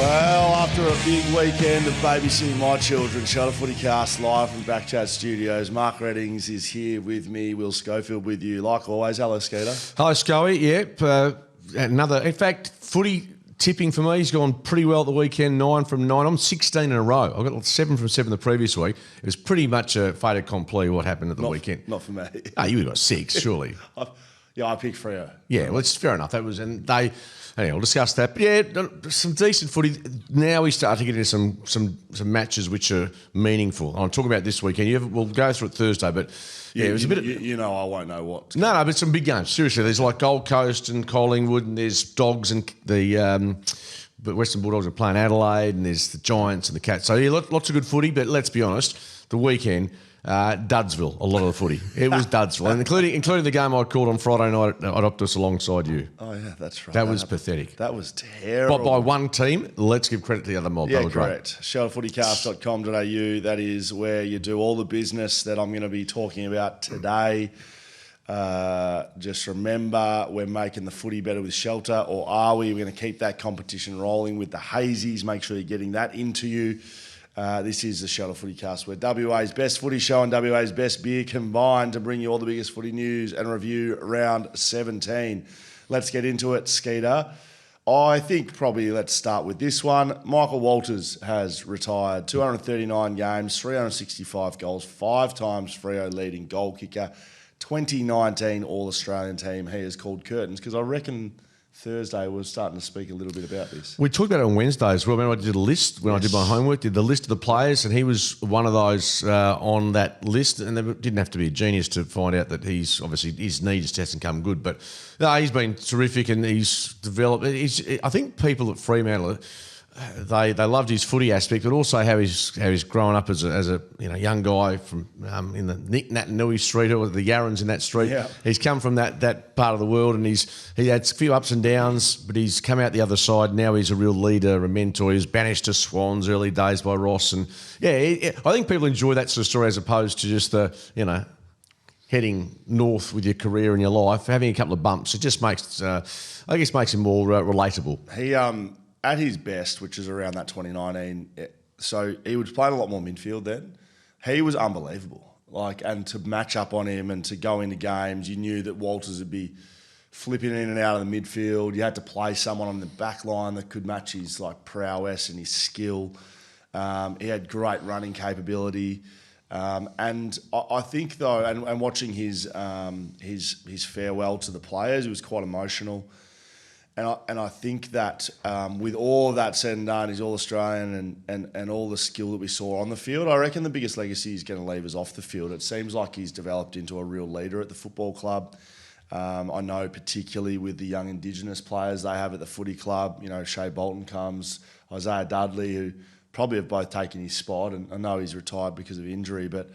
Well, after a big weekend of babysitting my children, FootyCast live from BackChat Studios. Mark Reddings is here with me. Will Schofield with you, like always. Hello, Skeeter. Hello, Scully. Yep. In fact, footy tipping for me has gone pretty well at the weekend. 9 from 9. I'm 16 in a row. I got 7 from 7 the previous week. It was pretty much a fait accompli what happened at the weekend. Not for me. Oh, you got 6, surely. I picked Freo. Yeah, well, it's fair enough. Anyway, we'll discuss that. But yeah, some decent footy. Now we start to get into some matches which are meaningful. I'll talk about this weekend. We'll go through it Thursday, but yeah, it was a bit. I won't know what. No, but some big games. Seriously, there's like Gold Coast and Collingwood, and there's Dogs and the Western Bulldogs are playing Adelaide, and there's the Giants and the Cats. So yeah, lots of good footy. But let's be honest, the weekend. Dudsville, a lot of the footy. It was Dudsville, and including the game I called on Friday night at Optus alongside you. Oh yeah, that's right. That was pathetic. That was terrible. But by one team, let's give credit to the other mob. Yeah, they were correct. Shelterfootycast.com.au. That is where you do all the business that I'm going to be talking about today. Just remember, we're making the footy better with Shelter, or are we? We're going to keep that competition rolling with the hazies. Make sure you're getting that into you. This is the Shelter Footycast, where WA's best footy show and WA's best beer combined to bring you all the biggest footy news and review round 17. Let's get into it, Skeeter. I think probably let's start with this one. Michael Walters has retired. 239 games, 365 goals, 5 times Freo leading goal kicker. 2019 All-Australian team. He has called curtains because I reckon Thursday we're starting to speak a little bit about this. We talked about it on Wednesday as well. Remember I did a list when I did my homework, did the list of the players, and he was one of those on that list, and they didn't have to be a genius to find out that he's obviously his knee just hasn't come good. But no, he's been terrific, and he's developed. I think people at Fremantle, they loved his footy aspect, but also how he's grown up as a young guy from in the Nick Nat and Nui street, or the Yarrans in that street. Yeah. He's come from that part of the world, and he had a few ups and downs, but he's come out the other side. Now he's a real leader, a mentor. He was banished to Swans early days by Ross, and I think people enjoy that sort of story as opposed to just heading north with your career and your life, having a couple of bumps. It just makes makes him more relatable. He at his best, which is around that 2019, so he was playing a lot more midfield then. He was unbelievable. And to match up on him and to go into games, you knew that Walters would be flipping in and out of the midfield. You had to play someone on the back line that could match his prowess and his skill. He had great running capability. And I think though, and watching his farewell to the players, it was quite emotional. And I think that with all of that said and done, he's All-Australian and all the skill that we saw on the field, I reckon the biggest legacy he's going to leave is off the field. It seems like he's developed into a real leader at the football club. I know particularly with the young Indigenous players they have at the footy club, Shea Bolton comes, Isaiah Dudley, who probably have both taken his spot, and I know he's retired because of injury, but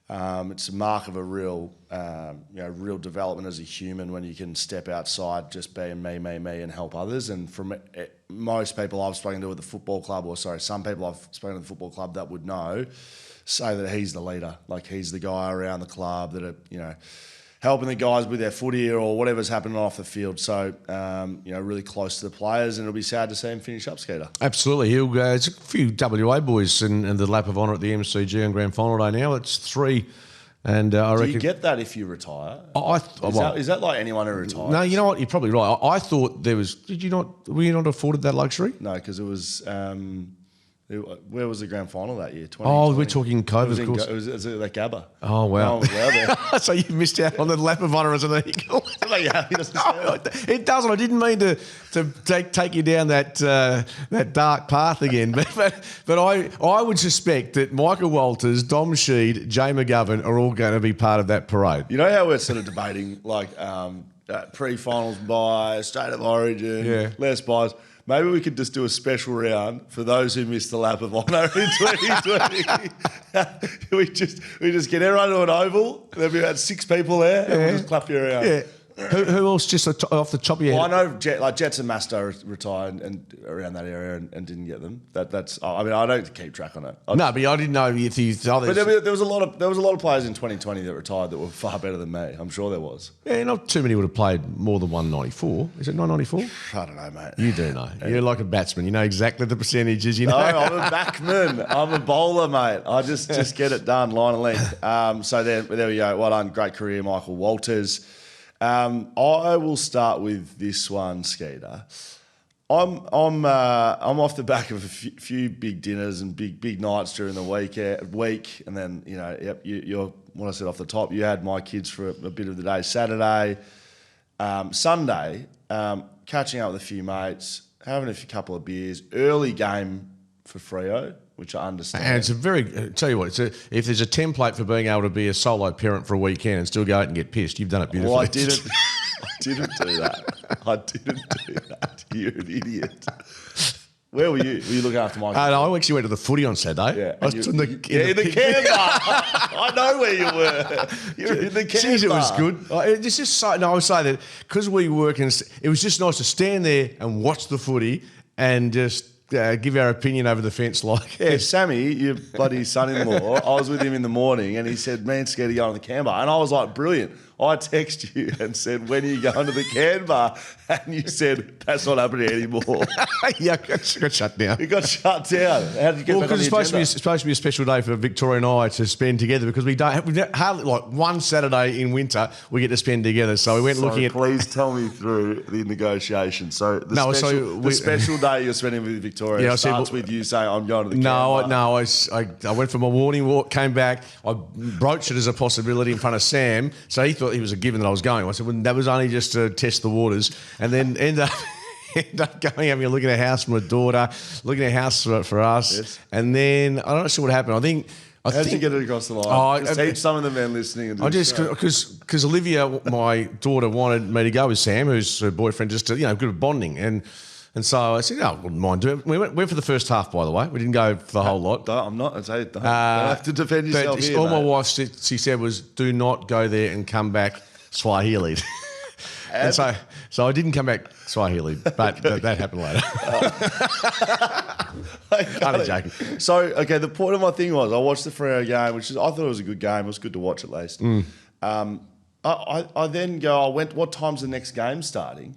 it's a mark of a real development as a human when you can step outside, just being me, and help others. And from most people I've spoken to at the football club, some people I've spoken to at the football club that would say that he's the leader. He's the guy around the club that are, helping the guys with their footy or whatever's happening off the field. So, really close to the players, and it'll be sad to see him finish up, Skeeter. Absolutely. There's a few WA boys in the lap of honour at the MCG on Grand Final Day now. It's 3. And I reckon... Do you get that if you retire? Is that like anyone who retires? No, you know what? You're probably right. I thought there was... Were you not afforded that luxury? No, because it was... where was the grand final that year? We're talking COVID, of course. It was at Gabba. Oh, wow. There. So you missed out on the lap of honour as an Eagle. It doesn't. I didn't mean to take you down that dark path again. But I would suspect that Michael Walters, Dom Sheed, Jay McGovern are all going to be part of that parade. You know how we're sort of debating pre-finals bye, state of origin, less buys. Maybe we could just do a special round for those who missed the lap of honour in 2020. we just get everyone to an oval. There'll be about 6 people there, and we'll just clap you around. Yeah. Who else just off the top of your head? Well, I know Jets and Masto retired and around that area and didn't get them. That's. I mean, I don't keep track on it. No, but I didn't know if you. But there was a lot of players in 2020 that retired that were far better than me. I'm sure there was. Yeah, not too many would have played more than 194. Is it 994? I don't know, mate. You do know. You're like a batsman. You know exactly the percentages. You know. No, I'm a backman. I'm a bowler, mate. I just get it done, line and length. So there we go. Well done, great career, Michael Walters. I will start with this one, Skeeter. I'm off the back of a few big dinners and big nights during the week, and then you're what I said off the top. You had my kids for a bit of the day. Saturday, Sunday, catching up with a few mates, having a couple of beers. Early game for Freo, which I understand. And it's a very, tell you what, if there's a template for being able to be a solo parent for a weekend and still go out and get pissed, you've done it beautifully. Well, I didn't do that. I didn't do that. You're an idiot. Where were you? Were you looking after my kids? No, I actually went to the footy on Saturday. Yeah. I was in the Canberra. I know where you were. You're in the Canberra. Jeez, it was good. It's just so, no, I was saying that because we work, and it was just nice to stand there and watch the footy and just give our opinion over the fence, like. Yeah, Sammy, your bloody son-in-law, I was with him in the morning and he said, man, scared to go on the Canberra. And I was like, brilliant. I texted you and said, when are you going to the Canberra? And you said, that's not happening anymore. Yeah, it got shut down. It got shut down. How did you get back on the agenda? It's supposed to be a special day for Victoria and I to spend together because we hardly, like one Saturday in winter we get to spend together. So we went looking at. Please tell me through the negotiation. So the special day you're spending with Victoria starts with you saying, I'm going to the Canberra. No, I went for my morning walk, came back, I broached it as a possibility in front of Sam. So he thought it was a given that I was going. I said, well, that was only just to test the waters. And then end up going having a look at a house for my daughter, looking at a house for us. Yes. And then, I'm not sure what happened. How did you get it across the line? Just teach some of the men listening. Because Olivia, my daughter, wanted me to go with Sam, who's her boyfriend, just to, good at bonding. And so I said, I wouldn't mind doing it. We went for the first half, by the way. We didn't go for the whole lot. I'm not. Don't have to defend yourself here, all my wife she said was, do not go there and come back Swahili. And so I didn't come back Swahili, but that happened later. I'm joking. So, the point of my thing was I watched the Freo game, I thought it was a good game. It was good to watch at least. I then go, what time's the next game starting?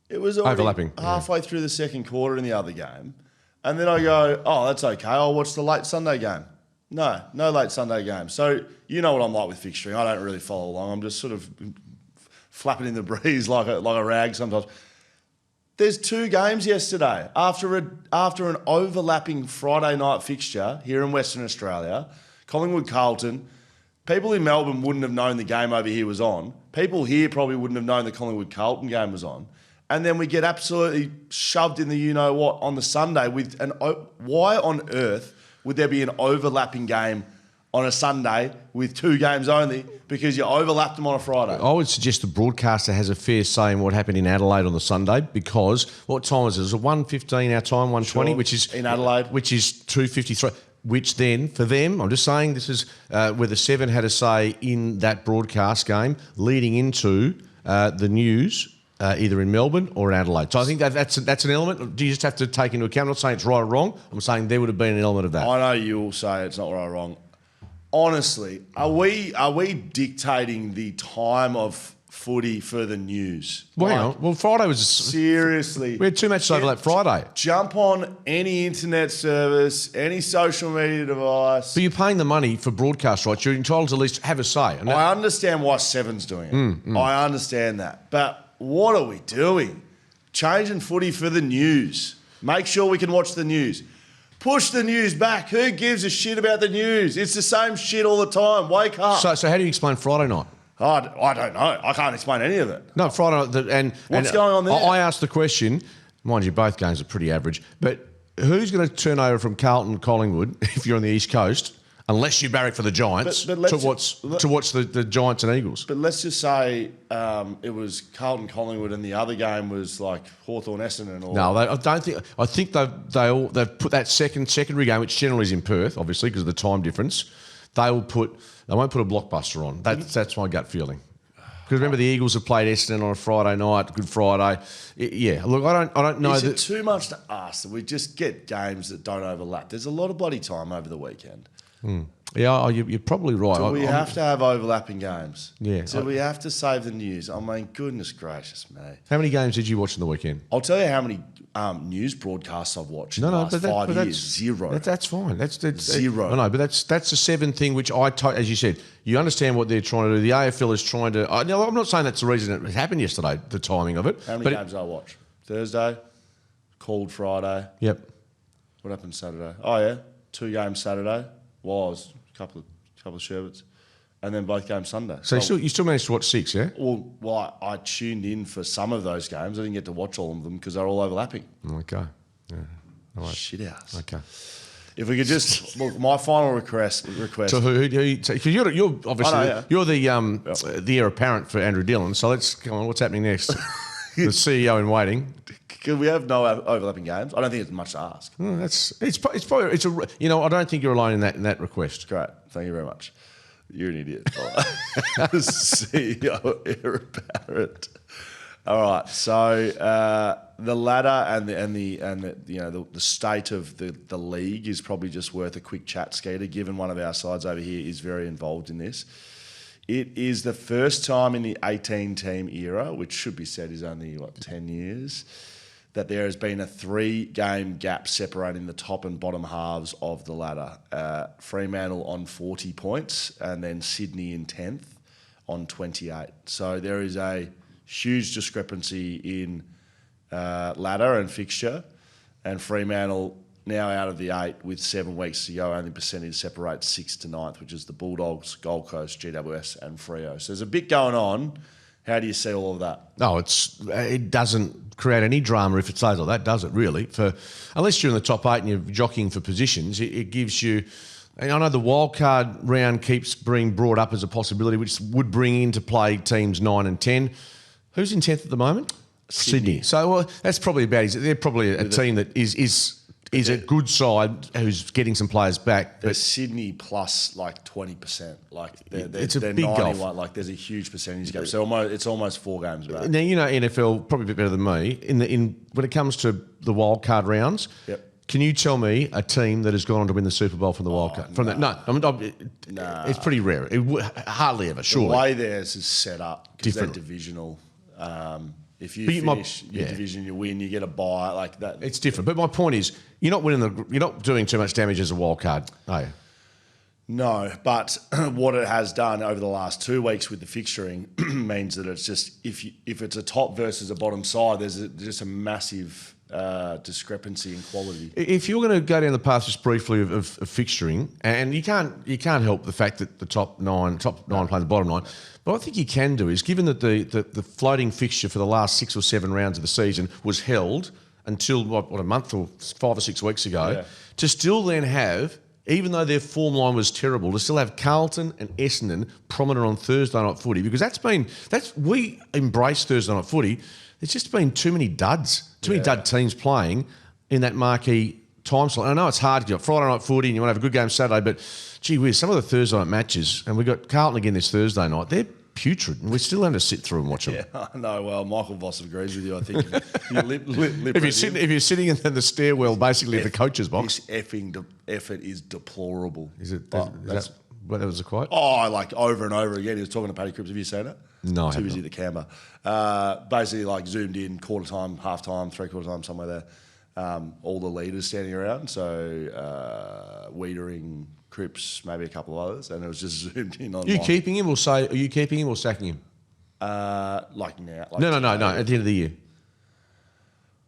It was already overlapping halfway through the second quarter in the other game. And then I go, that's okay. I'll watch the late Sunday game. No late Sunday game. So you know what I'm like with fixturing. I don't really follow along. I'm just sort of flapping in the breeze like a rag sometimes. There's two games yesterday after an overlapping Friday night fixture here in Western Australia. Collingwood, Carlton. People in Melbourne wouldn't have known the game over here was on. People here probably wouldn't have known the Collingwood Carlton game was on. And then we get absolutely shoved in the you-know-what on the Sunday with why on earth would there be an overlapping game on a Sunday with two games only because you overlapped them on a Friday? I would suggest the broadcaster has a fair say in what happened in Adelaide on the Sunday because what time was it? It was 1:15 our time, 1:20, sure. which is in Adelaide, which is 2:53. Which then, for them, I'm just saying this is where the Seven had a say in that broadcast game leading into the news. Either in Melbourne or in Adelaide. So I think that's an element. Do you just have to take into account? I'm not saying it's right or wrong. I'm saying there would have been an element of that. I know you'll say it's not right or wrong. Honestly, are we dictating the time of footy for the news? Well, hang on. Well, Friday was... Seriously. We had two matches overlap Friday. Jump on any internet service, any social media device. But you're paying the money for broadcast rights. You're entitled to at least have a say. I understand why Seven's doing it. I understand that. But what are we doing? Changing footy for the news. Make sure we can watch the news. Push the news back. Who gives a shit about the news? It's the same shit all the time. Wake up. So how do you explain Friday night? I don't know. I can't explain any of it. No, Friday night. What's going on there? I asked the question, mind you, both games are pretty average, but who's going to turn over from Carlton, Collingwood, if you're on the East Coast, unless you barrack for the Giants, to watch the Giants and Eagles? But let's just say it was Carlton, Collingwood, and the other game was like Hawthorn, Essendon. No, I don't think. I think they've put that secondary game, which generally is in Perth, obviously because of the time difference. They won't put a blockbuster on. That's my gut feeling. Because remember, the Eagles have played Essendon on a Friday night, Good Friday. Yeah, look, I don't know. Is it too much to ask that we just get games that don't overlap? There's a lot of bloody time over the weekend. Yeah, you're probably right. Do we have to have overlapping games? Yeah. Do we have to save the news? I mean, goodness gracious me. How many games did you watch on the weekend? I'll tell you how many news broadcasts I've watched in the last 5 years. Zero. That's fine. That's Zero. I know, but that's a seven thing which as you said, you understand what they're trying to do. The AFL is trying to. I'm not saying that's the reason it happened yesterday, the timing of it. How many games did I watch? Thursday, called Friday. Yep. What happened Saturday? Oh yeah, 2 games Saturday. Was a couple of sherbets, and then both games Sunday. So you still managed to watch 6, yeah? Well, I tuned in for some of those games. I didn't get to watch all of them because they're all overlapping. Okay. Yeah. All right. Shit house. Okay. If we could just look, my final request. So who? Because you're obviously you're the heir apparent for Andrew Dillon. So let's come on. What's happening next? The CEO in waiting. Because we have no overlapping games. I don't think it's much to ask. It's probably I don't think you're alone in that request. Great, thank you very much. You're an idiot. CEO heir apparent. All right, so the ladder and the state of the league is probably just worth a quick chat, Skeeter, given one of our sides over here is very involved in this. It is the first time in the 18-team era, which should be said is only 10 years, that there has been a 3-game gap separating the top and bottom halves of the ladder. Fremantle on 40 points and then Sydney in 10th on 28. So there is a huge discrepancy in ladder and fixture, and Fremantle now out of the 8 with 7 weeks to go, only percentage separates 6th to 9th, which is the Bulldogs, Gold Coast, GWS and Freo. So there's a bit going on. How do you see all of that? No, it doesn't create any drama if it stays like that, does it, really? Unless you're in the top 8 and you're jockeying for positions, it gives you... And I know the wildcard round keeps being brought up as a possibility, which would bring into play teams 9 and 10. Who's in 10th at the moment? Sydney. So that's probably about... They're probably a team that is a good side who's getting some players back. But Sydney plus 20%. It's a big 91, gulf. There's a huge percentage gap. So it's almost 4 games back. Now, NFL probably a bit better than me. When it comes to the wild card rounds, yep. Can you tell me a team that has gone on to win the Super Bowl from the wild card? It's pretty rare. Hardly ever, surely. The way theirs is set up, because they're divisional. If you finish your division, you win, you get a bye like that. It's different. But my point is, you're not doing too much damage as a wild card, are you? No, but what it has done over the last 2 weeks with the fixturing means that it's just if it's a top versus a bottom side, there's just a massive discrepancy in quality. If you're going to go down the path just briefly of fixturing, and you can't help the fact that the top nine play the bottom 9. But what I think you can do is, given that the floating fixture for the last 6 or 7 rounds of the season was held until a month or 5 or 6 weeks ago, to still then have, even though their form line was terrible, to still have Carlton and Essendon prominent on Thursday night footy, because we embrace Thursday night footy. There's just been too many duds, many dud teams playing in that marquee time slot. And I know it's hard. You've got Friday night footy and you want to have a good game Saturday, but gee whiz, some of the Thursday night matches, and we've got Carlton again this Thursday night, they're putrid, and we're still having to sit through and watch them. Yeah, I know. Well, Michael Voss agrees with you. I think if you're sitting in the stairwell, basically at the coach's box, this effort is deplorable. Is it? That was a quote? Oh, over and over again. He was talking to Paddy Cripps. Have you seen it? No, too busy at the Canberra. Basically, zoomed in, quarter time, half time, 3/4 time, somewhere there. All the leaders standing around. So Wiedering, Cripps, maybe a couple of others, and it was just zoomed in on. Are you keeping him or sacking him? Now. No. At the end of the year.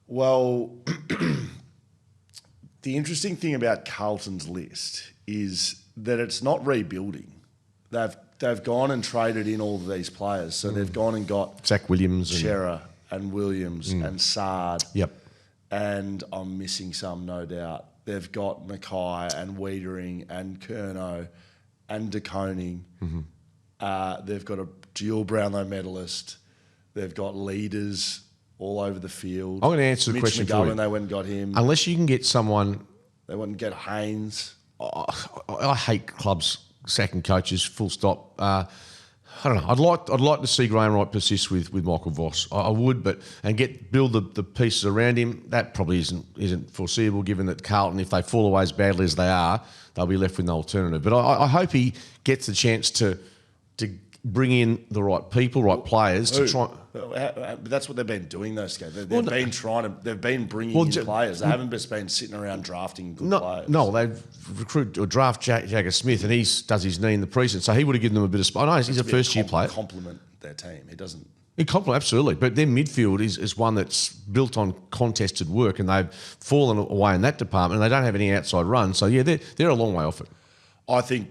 Well, the interesting thing about Carlton's list is that it's not rebuilding. They've gone and traded in all of these players. So they've gone and got Zach Williams, Shearer and Williams and Sard. Yep. And I'm missing some, no doubt. They've got Mackay and Wiedering and Curnow and De Koning. Mm-hmm. They've got a dual Brownlow medalist. They've got leaders all over the field. I'm going to answer the question for you. They went and got him. Unless you can get someone... They went and get Haynes. I hate clubs sacking coaches, full stop. I don't know. I'd like to see Graham Wright persist with Michael Voss. I would, and build the pieces around him. That probably isn't foreseeable, given that Carlton, if they fall away as badly as they are, they'll be left with no alternative. But I hope he gets the chance to bring in the right people, right players to try. But that's what they've been doing. Those guys, they've been bringing in players. They haven't just been sitting around drafting good players. No, they've recruited or draft Jagger Smith, and he does his knee in the preseason, so he would have given them a bit of. I know he's a first year player. Complement their team. He doesn't. He complement absolutely, but their midfield is one that's built on contested work, and they've fallen away in that department, and they don't have any outside runs. So yeah, they're a long way off it. I think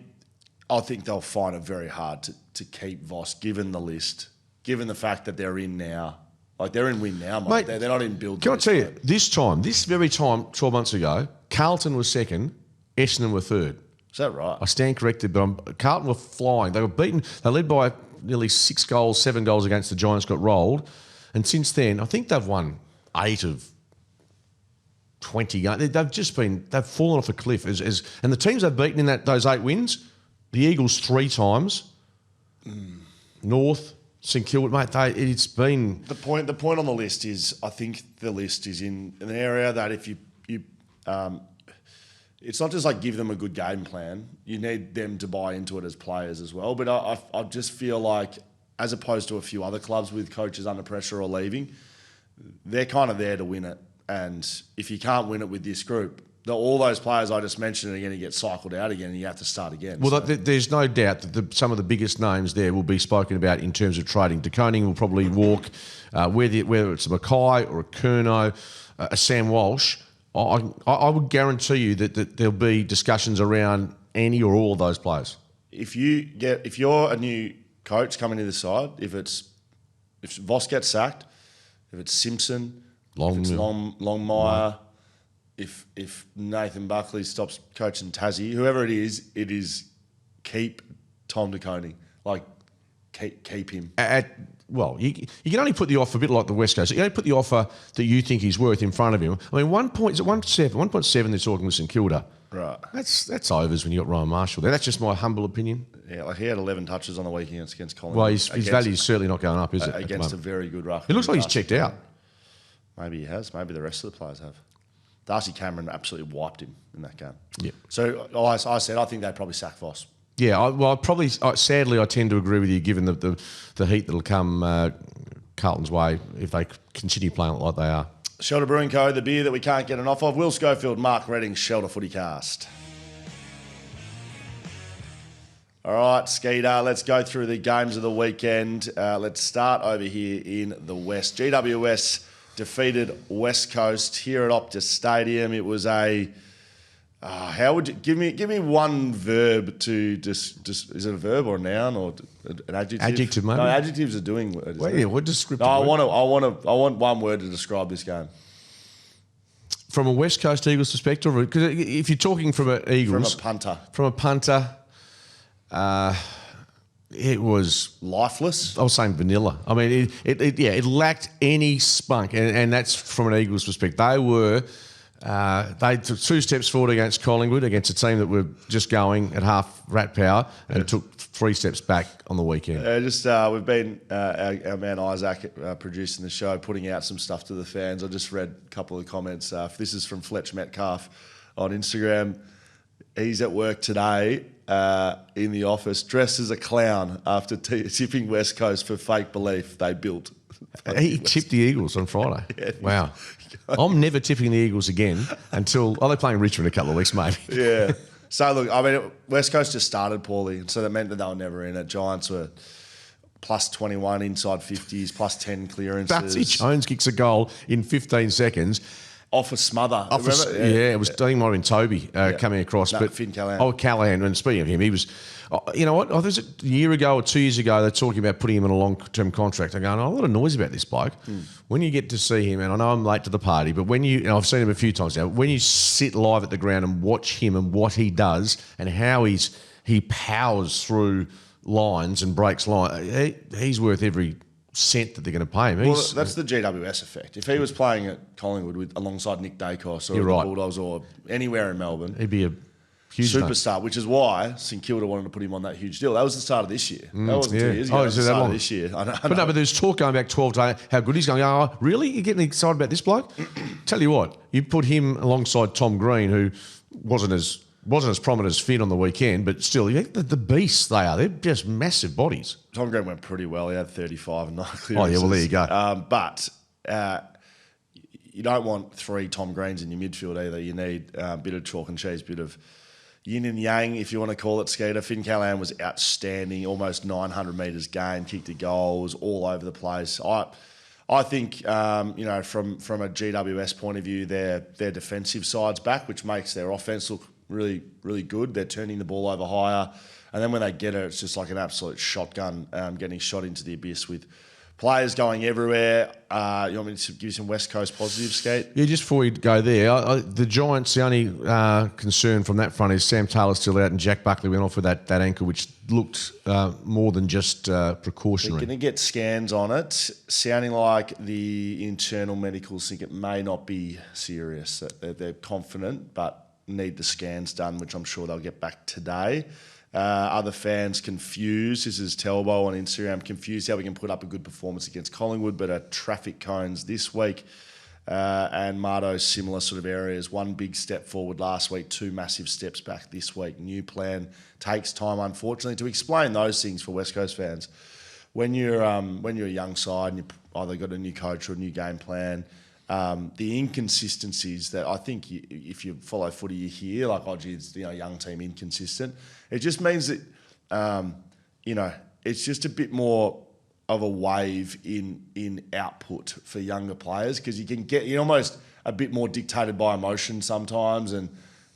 they'll find it very hard to keep Voss, given the list, given the fact that they're in now. Like, they're in win now, mate. They're not in build. Can I tell you, this very time, 12 months ago, Carlton was second, Essendon were third. Is that right? I stand corrected, but Carlton were flying. They were beaten. They led by nearly 7 goals against the Giants, got rolled. And since then, I think they've won 8 of 20 games. They've fallen off a cliff. And the teams they've beaten in those 8 wins, the Eagles 3 times, North, St Kilda, mate. It's been the point on the list is, I think the list is in an area that if you it's not just like give them a good game plan. You need them to buy into it as players as well. But I just feel like, as opposed to a few other clubs with coaches under pressure or leaving, they're kind of there to win it. And if you can't win it with this group, all those players I just mentioned are going to get cycled out again, and you have to start again. Well, there's no doubt that some of the biggest names there will be spoken about in terms of trading. De Koning will probably walk, whether it's a Mackay or a Curnow, a Sam Walsh. I would guarantee you that there'll be discussions around any or all of those players. If you're a new coach coming to the side, if Voss gets sacked, if it's Simpson, if it's Longmire, if Nathan Buckley stops coaching Tassie, whoever it is keep Tom De Koning. Like, keep him. You can only put the offer a bit like the West Coast. You can only put the offer that you think he's worth in front of him. I mean, 1.7 they're talking with St Kilda. Right. That's overs when you got Ryan Marshall there. That's just my humble opinion. Yeah, like he had 11 touches on the weekend against Collingwood. Well, his value's certainly not going up, is it? Against a very good ruck. It looks like he's checked out. Maybe he has. Maybe the rest of the players have. Darcy Cameron absolutely wiped him in that game. Yeah. So I said I think they'd probably sack Voss. Yeah, sadly, I tend to agree with you, given the heat that'll come Carlton's way if they continue playing like they are. Shelter Brewing Co., the beer that we can't get enough of. Will Schofield, Mark Redding, Shelter FootyCast. All right, Skeeter, let's go through the games of the weekend. Let's start over here in the West. GWS defeated West Coast here at Optus Stadium. It was a... how would you give me one verb to just is it a verb or a noun or an adjective? Adjective, maybe. No, adjectives are doing words. Well, yeah, what descriptive? No, I want one word to describe this game. From a West Coast Eagles perspective, because if you're talking from an Eagles, from a punter, it was lifeless. I was saying vanilla. I mean, it lacked any spunk, and that's from an Eagles perspective. They took 2 steps forward against Collingwood, against a team that were just going at half rat power, and took 3 steps back on the weekend. We've been, our man Isaac, producing the show, putting out some stuff to the fans. I just read a couple of comments. This is from Fletch Metcalf on Instagram. He's at work today in the office, dressed as a clown after tipping West Coast for fake belief they built. He tipped the Eagles on Friday. Yeah, wow. I'm never tipping the Eagles again until... they're playing Richmond in a couple of weeks, maybe. Yeah. So, look, I mean, West Coast just started poorly, so that meant that they were never in it. Giants were plus 21 inside 50s, plus 10 clearances. Darcy Jones kicks a goal in 15 seconds. Off a smother. It was, I think it might have been Toby coming across. No, but Finn Callahan. Oh, Callahan. And speaking of him, he was... you know what? There's a year ago or 2 years ago, they're talking about putting him in a long-term contract. I'm going, a lot of noise about this bloke. When you get to see him, and I know I'm late to the party, but I've seen him a few times now, when you sit live at the ground and watch him and what he does and how he powers through lines and breaks lines, he's worth every cent that they're going to pay him. Well, that's the GWS effect. If he was playing at Collingwood alongside Nick Dacos or the Bulldogs or anywhere in Melbourne... he'd be a Huge name. superstar, which is why St Kilda wanted to put him on that huge deal. That was the start of this year. That wasn't 2 years ago. That was the start of this year. I know. But there's talk going back 12 to how good he's going. Oh, really? You're getting excited about this bloke? Tell you what, you put him alongside Tom Green, who wasn't as prominent as Finn on the weekend, but still, the beasts they are. They're just massive bodies. Tom Green went pretty well. He had 35 and 9 clearances. Oh, yeah, well, there you go. But you don't want 3 Tom Greens in your midfield either. You need a bit of chalk and cheese, bit of yin and yang, if you want to call it, Skeeter. Finn Callahan was outstanding, almost 900 metres gained, kicked a goal, was all over the place. I think, from a GWS point of view, their defensive side's back, which makes their offence look really, really good. They're turning the ball over higher. And then when they get it, it's just like an absolute shotgun getting shot into the abyss with players going everywhere. You want me to give you some West Coast positives, Skate? Yeah, just before we go there, the Giants, the only concern from that front is Sam Taylor's still out and Jack Buckley went off with that ankle, which looked more than just precautionary. They're going to get scans on it, sounding like the internal medicals think it may not be serious. They're confident, but need the scans done, which I'm sure they'll get back today. Other fans confused. This is Telbo on Instagram, confused how we can put up a good performance against Collingwood, but at traffic cones this week. And Mardo, similar sort of areas. 1 big step forward last week, 2 massive steps back this week. New plan takes time, unfortunately, to explain those things for West Coast fans. When you're a young side and you've either got a new coach or a new game plan, the inconsistencies that I think if you follow footy, you hear like, oh, gee, it's young team inconsistent. It just means that it's just a bit more of a wave in output for younger players because you're almost a bit more dictated by emotion sometimes, and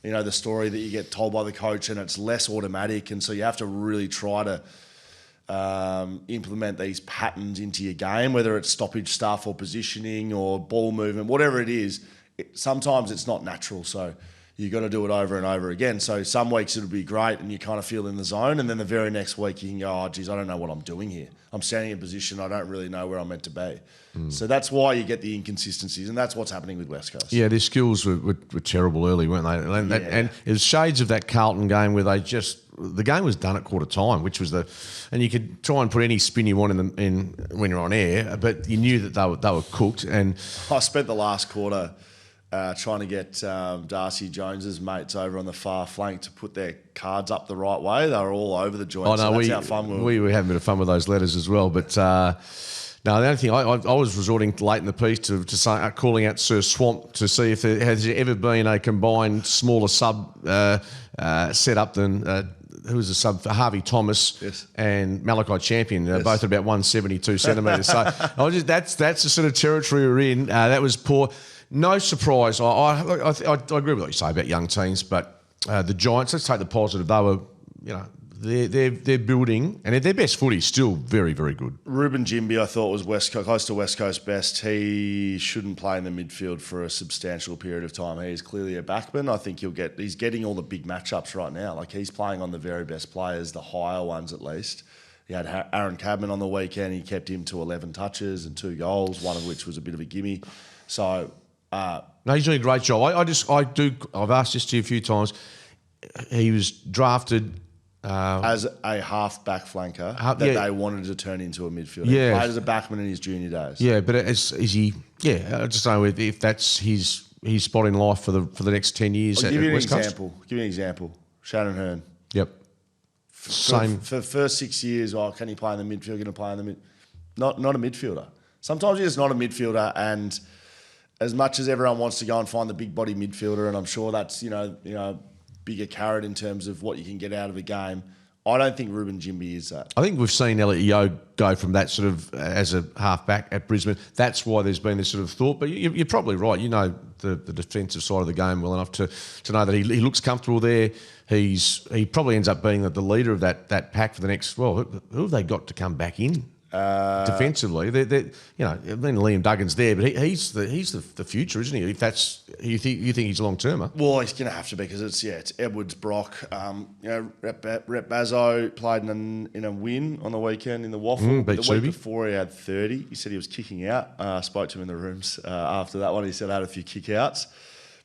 the story that you get told by the coach, and it's less automatic, and so you have to really try to implement these patterns into your game, whether it's stoppage stuff or positioning or ball movement, whatever it is. Sometimes it's not natural, so you've got to do it over and over again. So some weeks it'll be great and you kind of feel in the zone, and then the very next week you can go, oh, geez, I don't know what I'm doing here. I'm standing in position. I don't really know where I'm meant to be. So that's why you get the inconsistencies, and that's what's happening with West Coast. Yeah, their skills were terrible early, weren't they? And it was shades of that Carlton game where the game was done at quarter time, which was and you could try and put any spin you want in when you're on air, but you knew that they were cooked. And I spent the last quarter trying to get Darcy Jones's mates over on the far flank to put their cards up the right way. They were all over the joint. Oh, no, so that's how fun we were having a bit of fun with those letters as well. But no, the only thing I was resorting late in the piece to say, calling out Sir Swamp to see if there has ever been a combined smaller sub set up than. Who was the sub for Harvey Thomas and Malachi Champion, both at about 172 centimetres. So that's the sort of territory we're in. That was poor. No surprise. I agree with what you say about young teams, but the Giants, let's take the positive. They were, they're building, and their best footy is still very, very good. Reuben Ginbey, I thought, was close to West Coast best. He shouldn't play in the midfield for a substantial period of time. He is clearly a backman. I think he's getting all the big matchups right now. Like, he's playing on the very best players, the higher ones at least. He had Aaron Cadman on the weekend. He kept him to 11 touches and 2 goals, one of which was a bit of a gimme. So... no, he's doing a great job. I've asked this to you a few times. He was drafted as a half-back flanker they wanted to turn into a midfielder. Yeah. He played as a backman in his junior days. Yeah, but is he? Yeah, I just don't know if that's his spot in life for the next 10 years. I'll give you an example. Shanahan. Yep. Same for the first 6 years. Oh, can he play in the midfield? Going to play in the mid? Not a midfielder. Sometimes he's not a midfielder, and as much as everyone wants to go and find the big body midfielder, and I'm sure that's bigger carrot in terms of what you can get out of a game, I don't think Reuben Ginbey is that. I think we've seen Elliot Yeo go from that sort of as a half-back at Brisbane. That's why there's been this sort of thought. But you're probably right. You know the defensive side of the game well enough to know that he looks comfortable there. He probably ends up being the leader of that pack for the next. Well, who have they got to come back in? Defensively, Liam Duggan's there, but he's the future, isn't he? If that's you think he's a long termer. Well, he's going to have to be because it's Edwards, Brock. Rep Bazzo played in a win on the weekend in the Waffle. Beat the week Subi. Before he had 30. He said he was kicking out. Spoke to him in the rooms after that one. He said I had a few kick outs,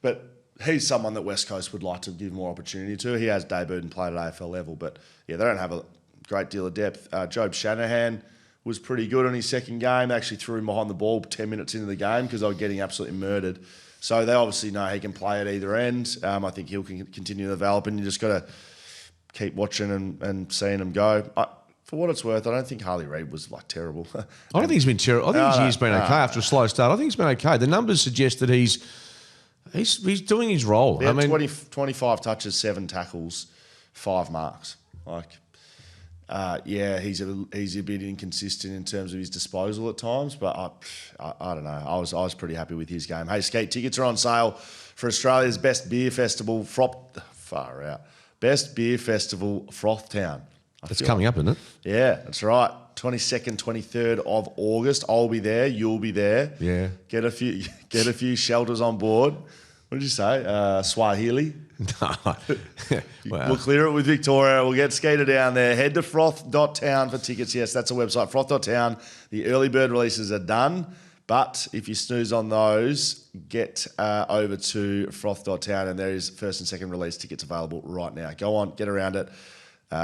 but he's someone that West Coast would like to give more opportunity to. He has debuted and played at AFL level, but yeah, they don't have a great deal of depth. Jobe Shanahan was pretty good on his second game. They actually threw him behind the ball 10 minutes into the game because they were getting absolutely murdered. So they obviously know he can play at either end. I think he'll continue to develop, and you just got to keep watching and seeing him go. For what it's worth, I don't think Harley Reid was like terrible. I don't think he's been terrible. I think he's been okay after a slow start. I think he's been okay. The numbers suggest that he's doing his role. He had 25 touches, 7 tackles, 5 marks. He's a bit inconsistent in terms of his disposal at times, but I don't know. I was pretty happy with his game. Hey, Skate, tickets are on sale for Australia's best beer festival. Best beer festival, Frothtown. It's coming up, isn't it? Yeah, that's right. 22nd, 23rd of August. I'll be there. You'll be there. Yeah. Get a few shelters on board. What did you say? Swahili? No. Wow. We'll clear it with Victoria. We'll get Skater down there. Head to froth.town for tickets. Yes, that's a website, froth.town. The early bird releases are done, but if you snooze on those, get over to froth.town, and there is first and second release tickets available right now. Go on, get around it.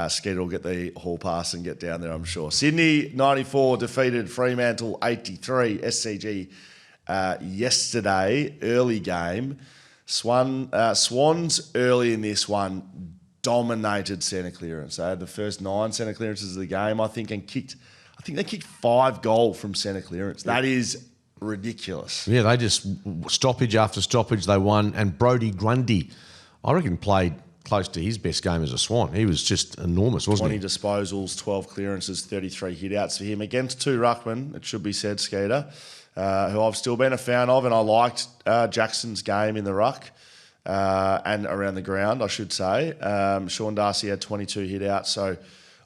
Skeeter will get the hall pass and get down there, I'm sure. Sydney 94 defeated Fremantle 83 SCG yesterday, early game. Swans early in this one dominated centre clearance. They had the first 9 centre clearances of the game, I think they kicked 5 goals from centre clearance. That is ridiculous. Yeah, they just stoppage after stoppage they won, and Brodie Grundy, I reckon, played close to his best game as a Swan. He was just enormous, wasn't he? 20 disposals, 12 clearances, 33 hit-outs for him against 2 ruckmen, it should be said, Skeeter, who I've still been a fan of, and I liked Jackson's game in the ruck and around the ground, I should say. Sean Darcy had 22 hit-outs, so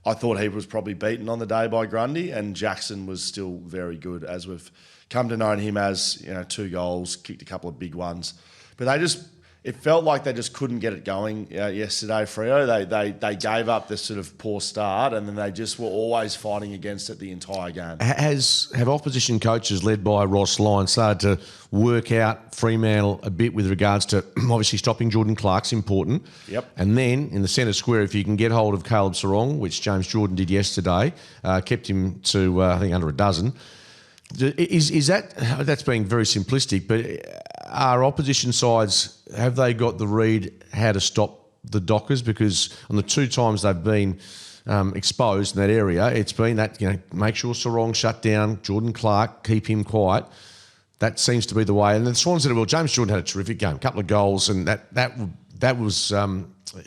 I thought he was probably beaten on the day by Grundy, and Jackson was still very good, as we've come to know him as, 2 goals, kicked a couple of big ones. But it felt like they just couldn't get it going yesterday, Freo. They gave up this sort of poor start, and then they just were always fighting against it the entire game. Have opposition coaches led by Ross Lyon started to work out Fremantle a bit with regards to obviously stopping Jordan Clark's important. Yep. And then in the centre square, if you can get hold of Caleb Sarong, which James Jordan did yesterday, kept him to I think under a dozen. Is that's being very simplistic, but are opposition sides, have they got the read how to stop the Dockers? Because on the 2 times they've been exposed in that area, it's been that, make sure Sarong shut down, Jordan Clark, keep him quiet. That seems to be the way. And the Swans did it well. James Jordan had a terrific game, a couple of goals, and that was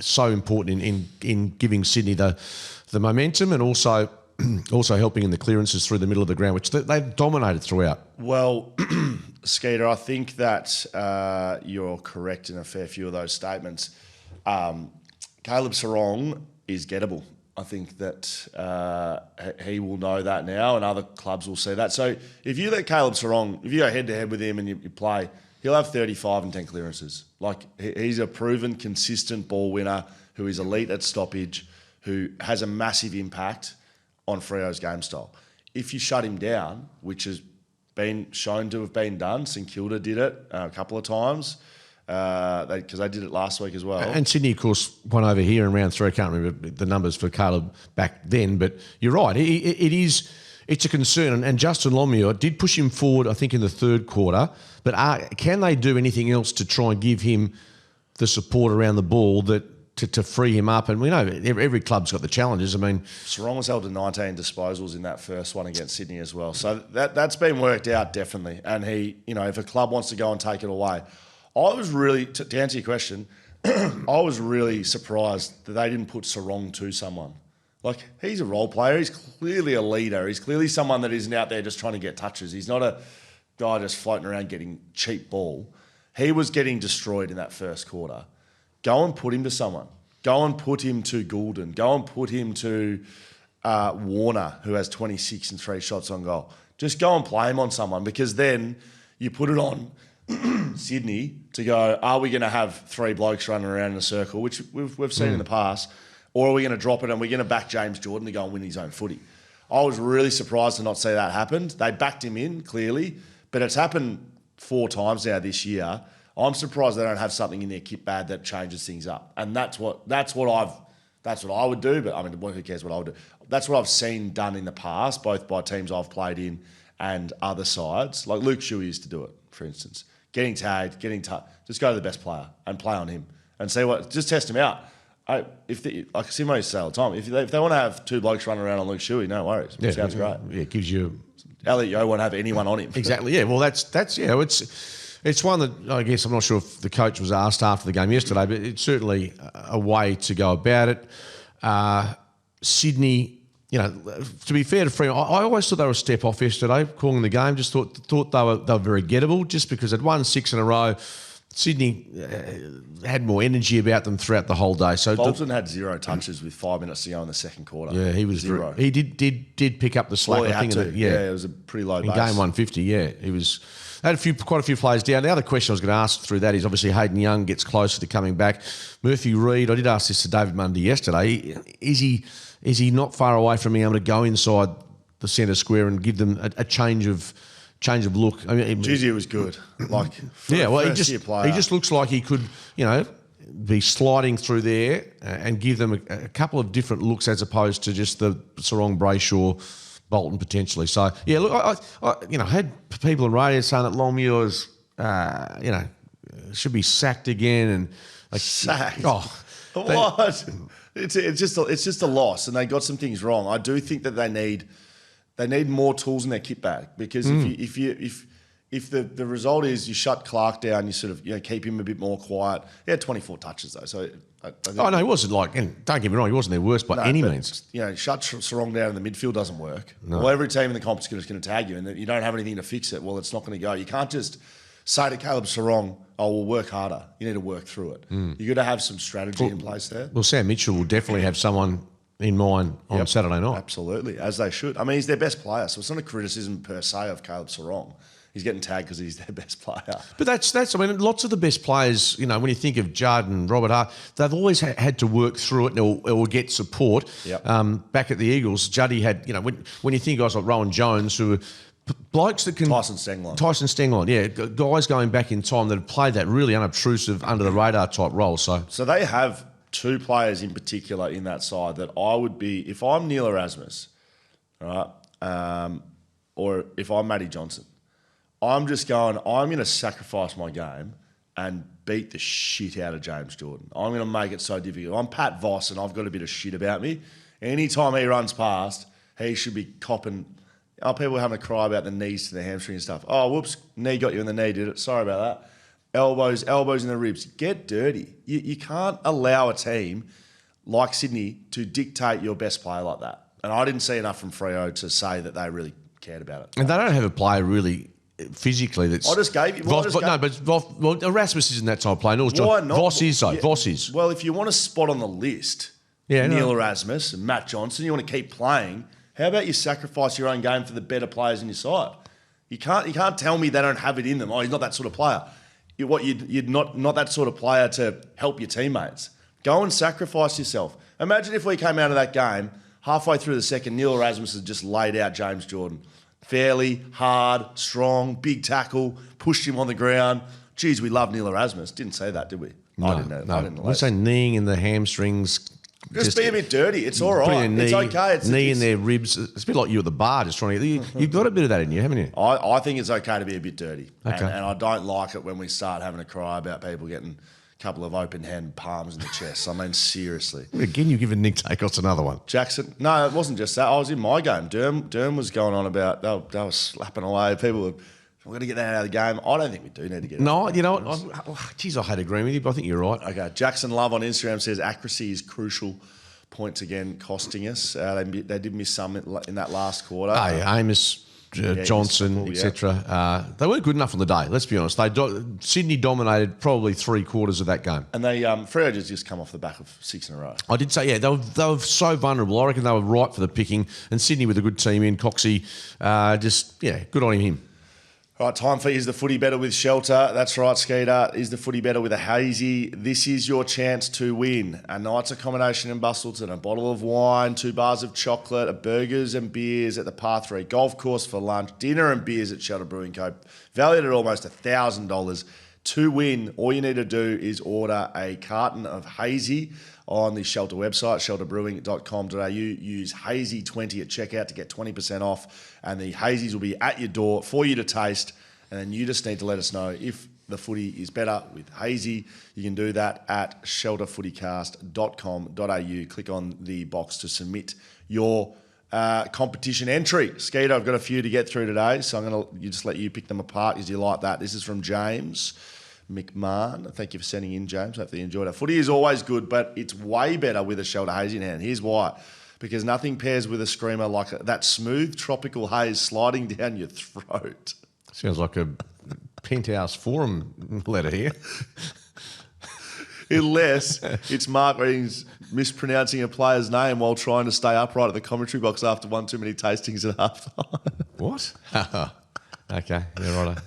so important in giving Sydney the momentum, and also helping in the clearances through the middle of the ground, which they dominated throughout. Well, Skeeter, I think that you're correct in a fair few of those statements. Caleb Sarong is gettable. I think that he will know that now, and other clubs will see that. So if you let Caleb Sarong, if you go head-to-head with him and you play, he'll have 35 and 10 clearances. Like, he's a proven, consistent ball winner who is elite at stoppage, who has a massive impact on Freo's game style. If you shut him down, which has been shown to have been done, St Kilda did it a couple of times, because they did it last week as well. And Sydney, of course, won over here in round 3. I can't remember the numbers for Caleb back then, but you're right. It's a concern. And Justin Longmuir did push him forward, I think, in the 3rd quarter. But can they do anything else to try and give him the support around the ball to free him up? And we know every club's got the challenges. I mean, Sarong was held to 19 disposals in that first one against Sydney as well. So that's been worked out, definitely. And he, if a club wants to go and take it away, I was really, to answer your question, I was really surprised that they didn't put Sarong to someone. Like, he's a role player. He's clearly a leader. He's clearly someone that isn't out there just trying to get touches. He's not a guy just floating around getting cheap ball. He was getting destroyed in that first quarter. Go and put him to someone. Go and put him to Goulden. Go and put him to Warner, who has 26 and 3 shots on goal. Just go and play him on someone, because then you put it on Sydney to go, are we going to have 3 blokes running around in a circle, which we've seen in the past, or are we going to drop it and we're going to back James Jordan to go and win his own footy? I was really surprised to not see that happen. They backed him in, clearly, but it's happened 4 times now this year. I'm surprised they don't have something in their kit bag that changes things up. And that's what I would do. But I mean, who cares what I would do? That's what I've seen done in the past, both by teams I've played in and other sides. Like Luke Shuey used to do it, for instance. Getting tagged, just go to the best player and play on him and see just test him out. I can see my say all the time. If they want to have two blokes running around on Luke Shuey, no worries. Yeah, sounds great. Yeah, it gives you. Elliot Yeo won't have anyone on him. Exactly. Yeah. Well, that's it's one that I guess I'm not sure if the coach was asked after the game yesterday, but it's certainly a way to go about it. Sydney, to be fair to Freo, I always thought they were a step off yesterday, calling the game. Just thought they were very gettable, just because they'd won 6 in a row. Sydney had more energy about them throughout the whole day. So Bolton had 0 touches with 5 minutes to go in the second quarter. Yeah, he was 0. He did pick up the slack. Well, he I think. had to. Yeah, it was a pretty low base. In game 150, yeah, he was. Had quite a few players down. The other question I was going to ask through that is obviously Hayden Young gets closer to coming back. Murphy Reid, I did ask this to David Mundy yesterday. Is he not far away from being able to go inside the centre square and give them a change of look? I mean, Gizzy was good. Like, he just looks like he could, be sliding through there and give them a couple of different looks as opposed to just the Sarong Brayshaw, Bolton potentially. So yeah, look, I had people on radio saying that Longmuir's, should be sacked again and sacked. Oh, what? It's just a loss, and they got some things wrong. I do think that they need more tools in their kit bag, because if the result is you shut Clark down, you sort of keep him a bit more quiet. He had 24 touches though, so. I think no, he wasn't and don't get me wrong, he wasn't their worst by any means. Shut Sarong down in the midfield doesn't work. No. Well, every team in the competition is going to tag you, and you don't have anything to fix it. Well, it's not going to go. You can't just say to Caleb Sarong, we'll work harder. You need to work through it. You've got to have some strategy in place there. Well, Sam Mitchell will definitely have someone in mind on Saturday night. Absolutely, as they should. I mean, he's their best player, so it's not a criticism per se of Caleb Sarong. He's getting tagged because he's their best player. But that's. I mean, lots of the best players, when you think of Judd and Robert Hart, they've always had to work through it or get support. Yep. Back at the Eagles, Juddy had, when you think guys like Rowan Jones, who are blokes that can... Tyson Stenglon, yeah. Guys going back in time that have played that really unobtrusive, under-the-radar type role. So they have 2 players in particular in that side that I would be... If I'm Neil Erasmus, right, or if I'm Matty Johnson, I'm going to sacrifice my game and beat the shit out of James Jordan. I'm going to make it so difficult. I'm Pat Voss and I've got a bit of shit about me. Anytime he runs past, he should be copping... people are having a cry about the knees to the hamstring and stuff. Oh, whoops, knee got you in the knee, did it? Sorry about that. Elbows in the ribs. Get dirty. You can't allow a team like Sydney to dictate your best player like that. And I didn't see enough from Freo to say that they really cared about it. And they don't have a player really... physically, that's... I just gave you... but Erasmus isn't that type of player. Why not? Voss is, though. Voss is. Well, if you want a spot on the list, Neil Erasmus and Matt Johnson, you want to keep playing, how about you sacrifice your own game for the better players in your side? You can't tell me they don't have it in them. Oh, he's not that sort of player. You're not that sort of player to help your teammates. Go and sacrifice yourself. Imagine if we came out of that game, halfway through the second, Neil Erasmus had just laid out James Jordan. Fairly, hard, strong, big tackle, pushed him on the ground. Geez, we love Neil Erasmus. Didn't say that, did we? No, I didn't know. I didn't know. We say kneeing in the hamstrings. Just be a bit dirty. It's all right. It's okay. It's in their ribs. It's a bit like you at the bar just trying to... You've got a bit of that in you, haven't you? I think it's okay to be a bit dirty. Okay. And I don't like it when we start having a cry about people getting... couple of open-hand palms in the chest. I mean, seriously. Again, you've given Nick Takos another one. Jackson. No, it wasn't just that. I was in my game. Durham was going on about... They were slapping away. People were... We're going to get that out of the game. I don't think we do need to get it. No, you know what? Geez, I hate agreeing with you, but I think you're right. Okay. Jackson Love on Instagram says accuracy is crucial. Points again costing us. They did miss some in that last quarter. Hey, Amos... Johnson, etc. They weren't good enough on the day. Let's be honest. Sydney dominated probably 3/4 of that game, and they Freo just come off the back of 6 in a row. I did say, they were so vulnerable. I reckon they were ripe for the picking. And Sydney with a good team in Coxie, good on him. All right, time for Is the Footy Better with Shelter. That's right, Skeeter. Is the Footy Better with a hazy? This is your chance to win a night's accommodation in Busselton, a bottle of wine, 2 bars of chocolate, a burgers and beers at the Par 3 golf course for lunch, dinner and beers at Shelter Brewing Co. Valued at almost $1,000. To win, all you need to do is order a carton of hazy on the Shelter website, shelterbrewing.com.au. Use hazy20 at checkout to get 20% off, and the hazies will be at your door for you to taste, and then you just need to let us know if the footy is better with hazy. You can do that at shelterfootycast.com.au. Click on the box to submit your competition entry. Skeeter, I've got a few to get through today, so I'm going to just let you pick them apart because you like that. This is from James McMahon. Thank you for sending in, James. Hopefully you enjoyed it. Footy is always good, but it's way better with a Shelter hazy in hand. Here's why. Because nothing pairs with a screamer like that smooth tropical haze sliding down your throat. Sounds like a Penthouse Forum letter here. Unless it's Mark Readings mispronouncing a player's name while trying to stay upright at the commentary box after one too many tastings at halftime. What? Okay, yeah, right.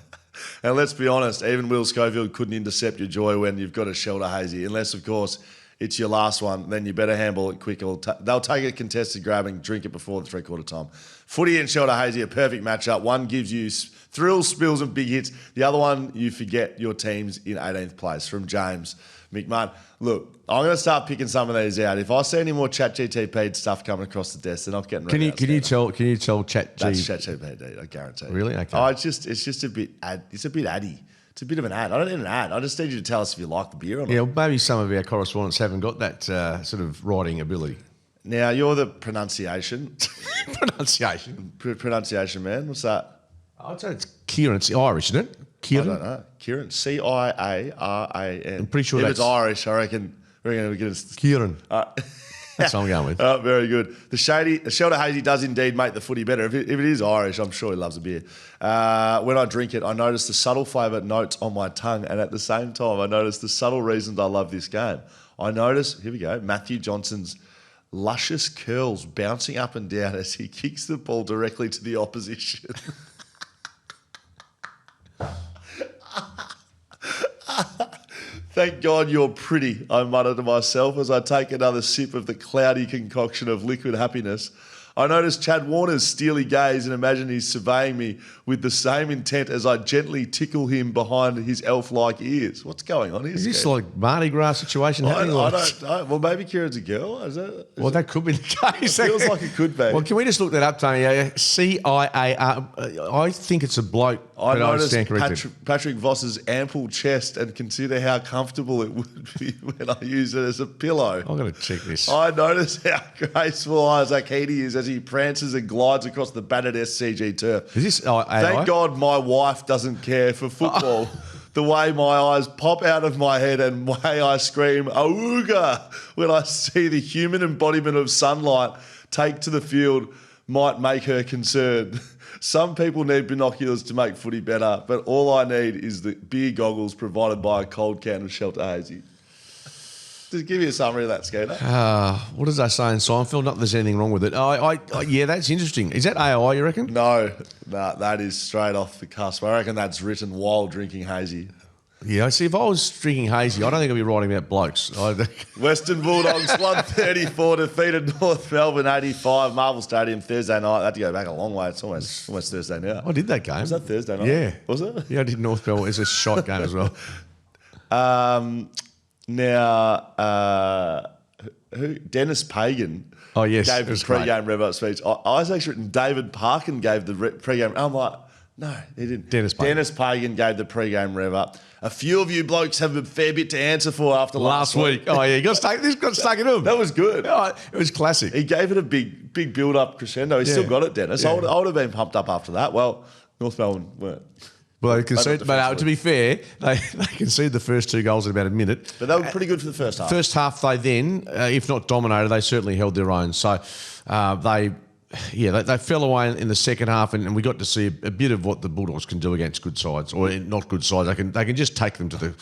And let's be honest, even Will Schofield couldn't intercept your joy when you've got a Shelter hazy, unless, of course, it's your last one. Then you better handball it quick. Or they'll take a contested grab and drink it before the three-quarter time. Footy and Shelter hazy, a perfect matchup. One gives you thrills, spills, and big hits. The other one, you forget your team's in 18th place. From James McMahon. Look, I'm going to start picking some of these out. If I see any more ChatGPT stuff coming across the desk, then I'm getting ready. Can you tell ChatGPT? That's ChatGPT, I guarantee. Really? Okay. Oh, it's just a bit it's a bit addy. It's a bit of an ad. I don't need an ad. I just need you to tell us if you like the beer or not. Yeah, well, maybe some of our correspondents haven't got that sort of writing ability. Now, you're the pronunciation. Pronunciation man. What's that? I'd say it's Kieran. It's Irish, isn't it? Kieran? I don't know. Kieran. Ciaran. I'm pretty sure if that's... it's Irish, I reckon we get a... Kieran. That's what I'm going with. Very good. The Shelter hazy does indeed make the footy better. If it is Irish, I'm sure he loves a beer. When I drink it, I notice the subtle flavour notes on my tongue, and at the same time, I notice the subtle reasons I love this game. I notice, here we go, Matthew Johnson's luscious curls bouncing up and down as he kicks the ball directly to the opposition. Thank God you're pretty, I mutter to myself as I take another sip of the cloudy concoction of liquid happiness. I notice Chad Warner's steely gaze and imagine he's surveying me with the same intent as I gently tickle him behind his elf-like ears. What's going on here? Is this like Mardi Gras situation happening? I don't know. Well, maybe Kieran's a girl. That could be the case. It feels like it could be. Well, can we just look that up, Tony? C-I-A-R. I think it's a bloke. I noticed Patrick Voss's ample chest and consider how comfortable it would be when I use it as a pillow. I'm going to check this. I notice how graceful Isaac Heady is as he prances and glides across the battered SCG turf. Is this AI? Thank God my wife doesn't care for football. The way my eyes pop out of my head and the way I scream "Awooga" when I see the human embodiment of sunlight take to the field might make her concerned. Some people need binoculars to make footy better, but all I need is the beer goggles provided by a cold can of Shelter hazy. Just give me a summary of that, Skeeter. What does that say in Seinfeld? Not that there's anything wrong with it. Yeah, that's interesting. Is that AI, you reckon? No, that is straight off the cusp. I reckon that's written while drinking hazy. Yeah, see, if I was drinking hazy, I don't think I'd be writing about blokes. Western Bulldogs 134 defeated North Melbourne 85, Marvel Stadium Thursday night. I had to go back a long way. It's almost Thursday now. I did that game. Was that Thursday night? Yeah. Was it? Yeah, I did North Melbourne. It's a shot game as well. Dennis Pagan gave his pre-game rev-up speech. I was actually written David Parkin gave the pre-game. I'm like, no, he didn't. Dennis Pagan gave the pre-game rev-up. A few of you blokes have a fair bit to answer for after last week. Oh, yeah, you got stuck in him. That was good. Oh, it was classic. He gave it a big build-up crescendo. He still got it, Dennis. Yeah. I would have been pumped up after that. Well, North Melbourne weren't. Well, they conceded, but to be fair, they conceded the first two goals in about a minute. But they were pretty good for the first half. First half, they then, if not dominated, they certainly held their own. So they fell away in the second half, and we got to see a bit of what the Bulldogs can do against good sides, or not good sides. They can just take them to the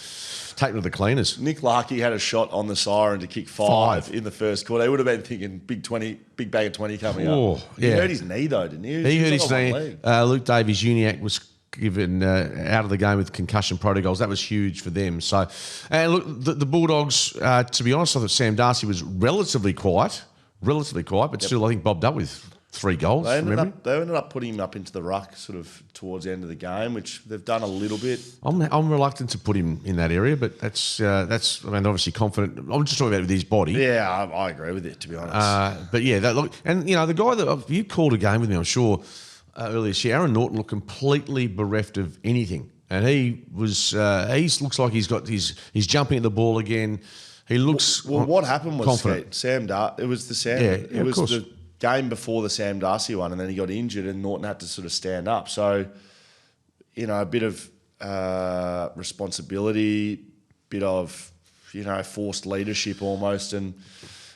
cleaners. Nick Larkey had a shot on the siren to kick five in the first quarter. He would have been thinking big bag of 20 coming up. He hurt his knee though, didn't he? He hurt his knee. Luke Davies-Uniacke was given out of the game with concussion protocols. That was huge for them. So, and look, the Bulldogs, to be honest, I thought Sam Darcy was relatively quiet, but still I think bobbed up with 3 goals. They ended up putting him up into the ruck sort of towards the end of the game, which they've done a little bit. I'm reluctant to put him in that area, but that's I mean, obviously confident. I'm just talking about with his body. Yeah, I agree with it, to be honest. But yeah, look, and you know, the guy that you called a game with me, I'm sure earlier this year, Aaron Norton looked completely bereft of anything, and he looks like he's jumping at the ball again. He looks what happened was confident. It was the game before the Sam Darcy one, and then he got injured and Norton had to sort of stand up. So, you know, a bit of responsibility, bit of, you know, forced leadership almost, and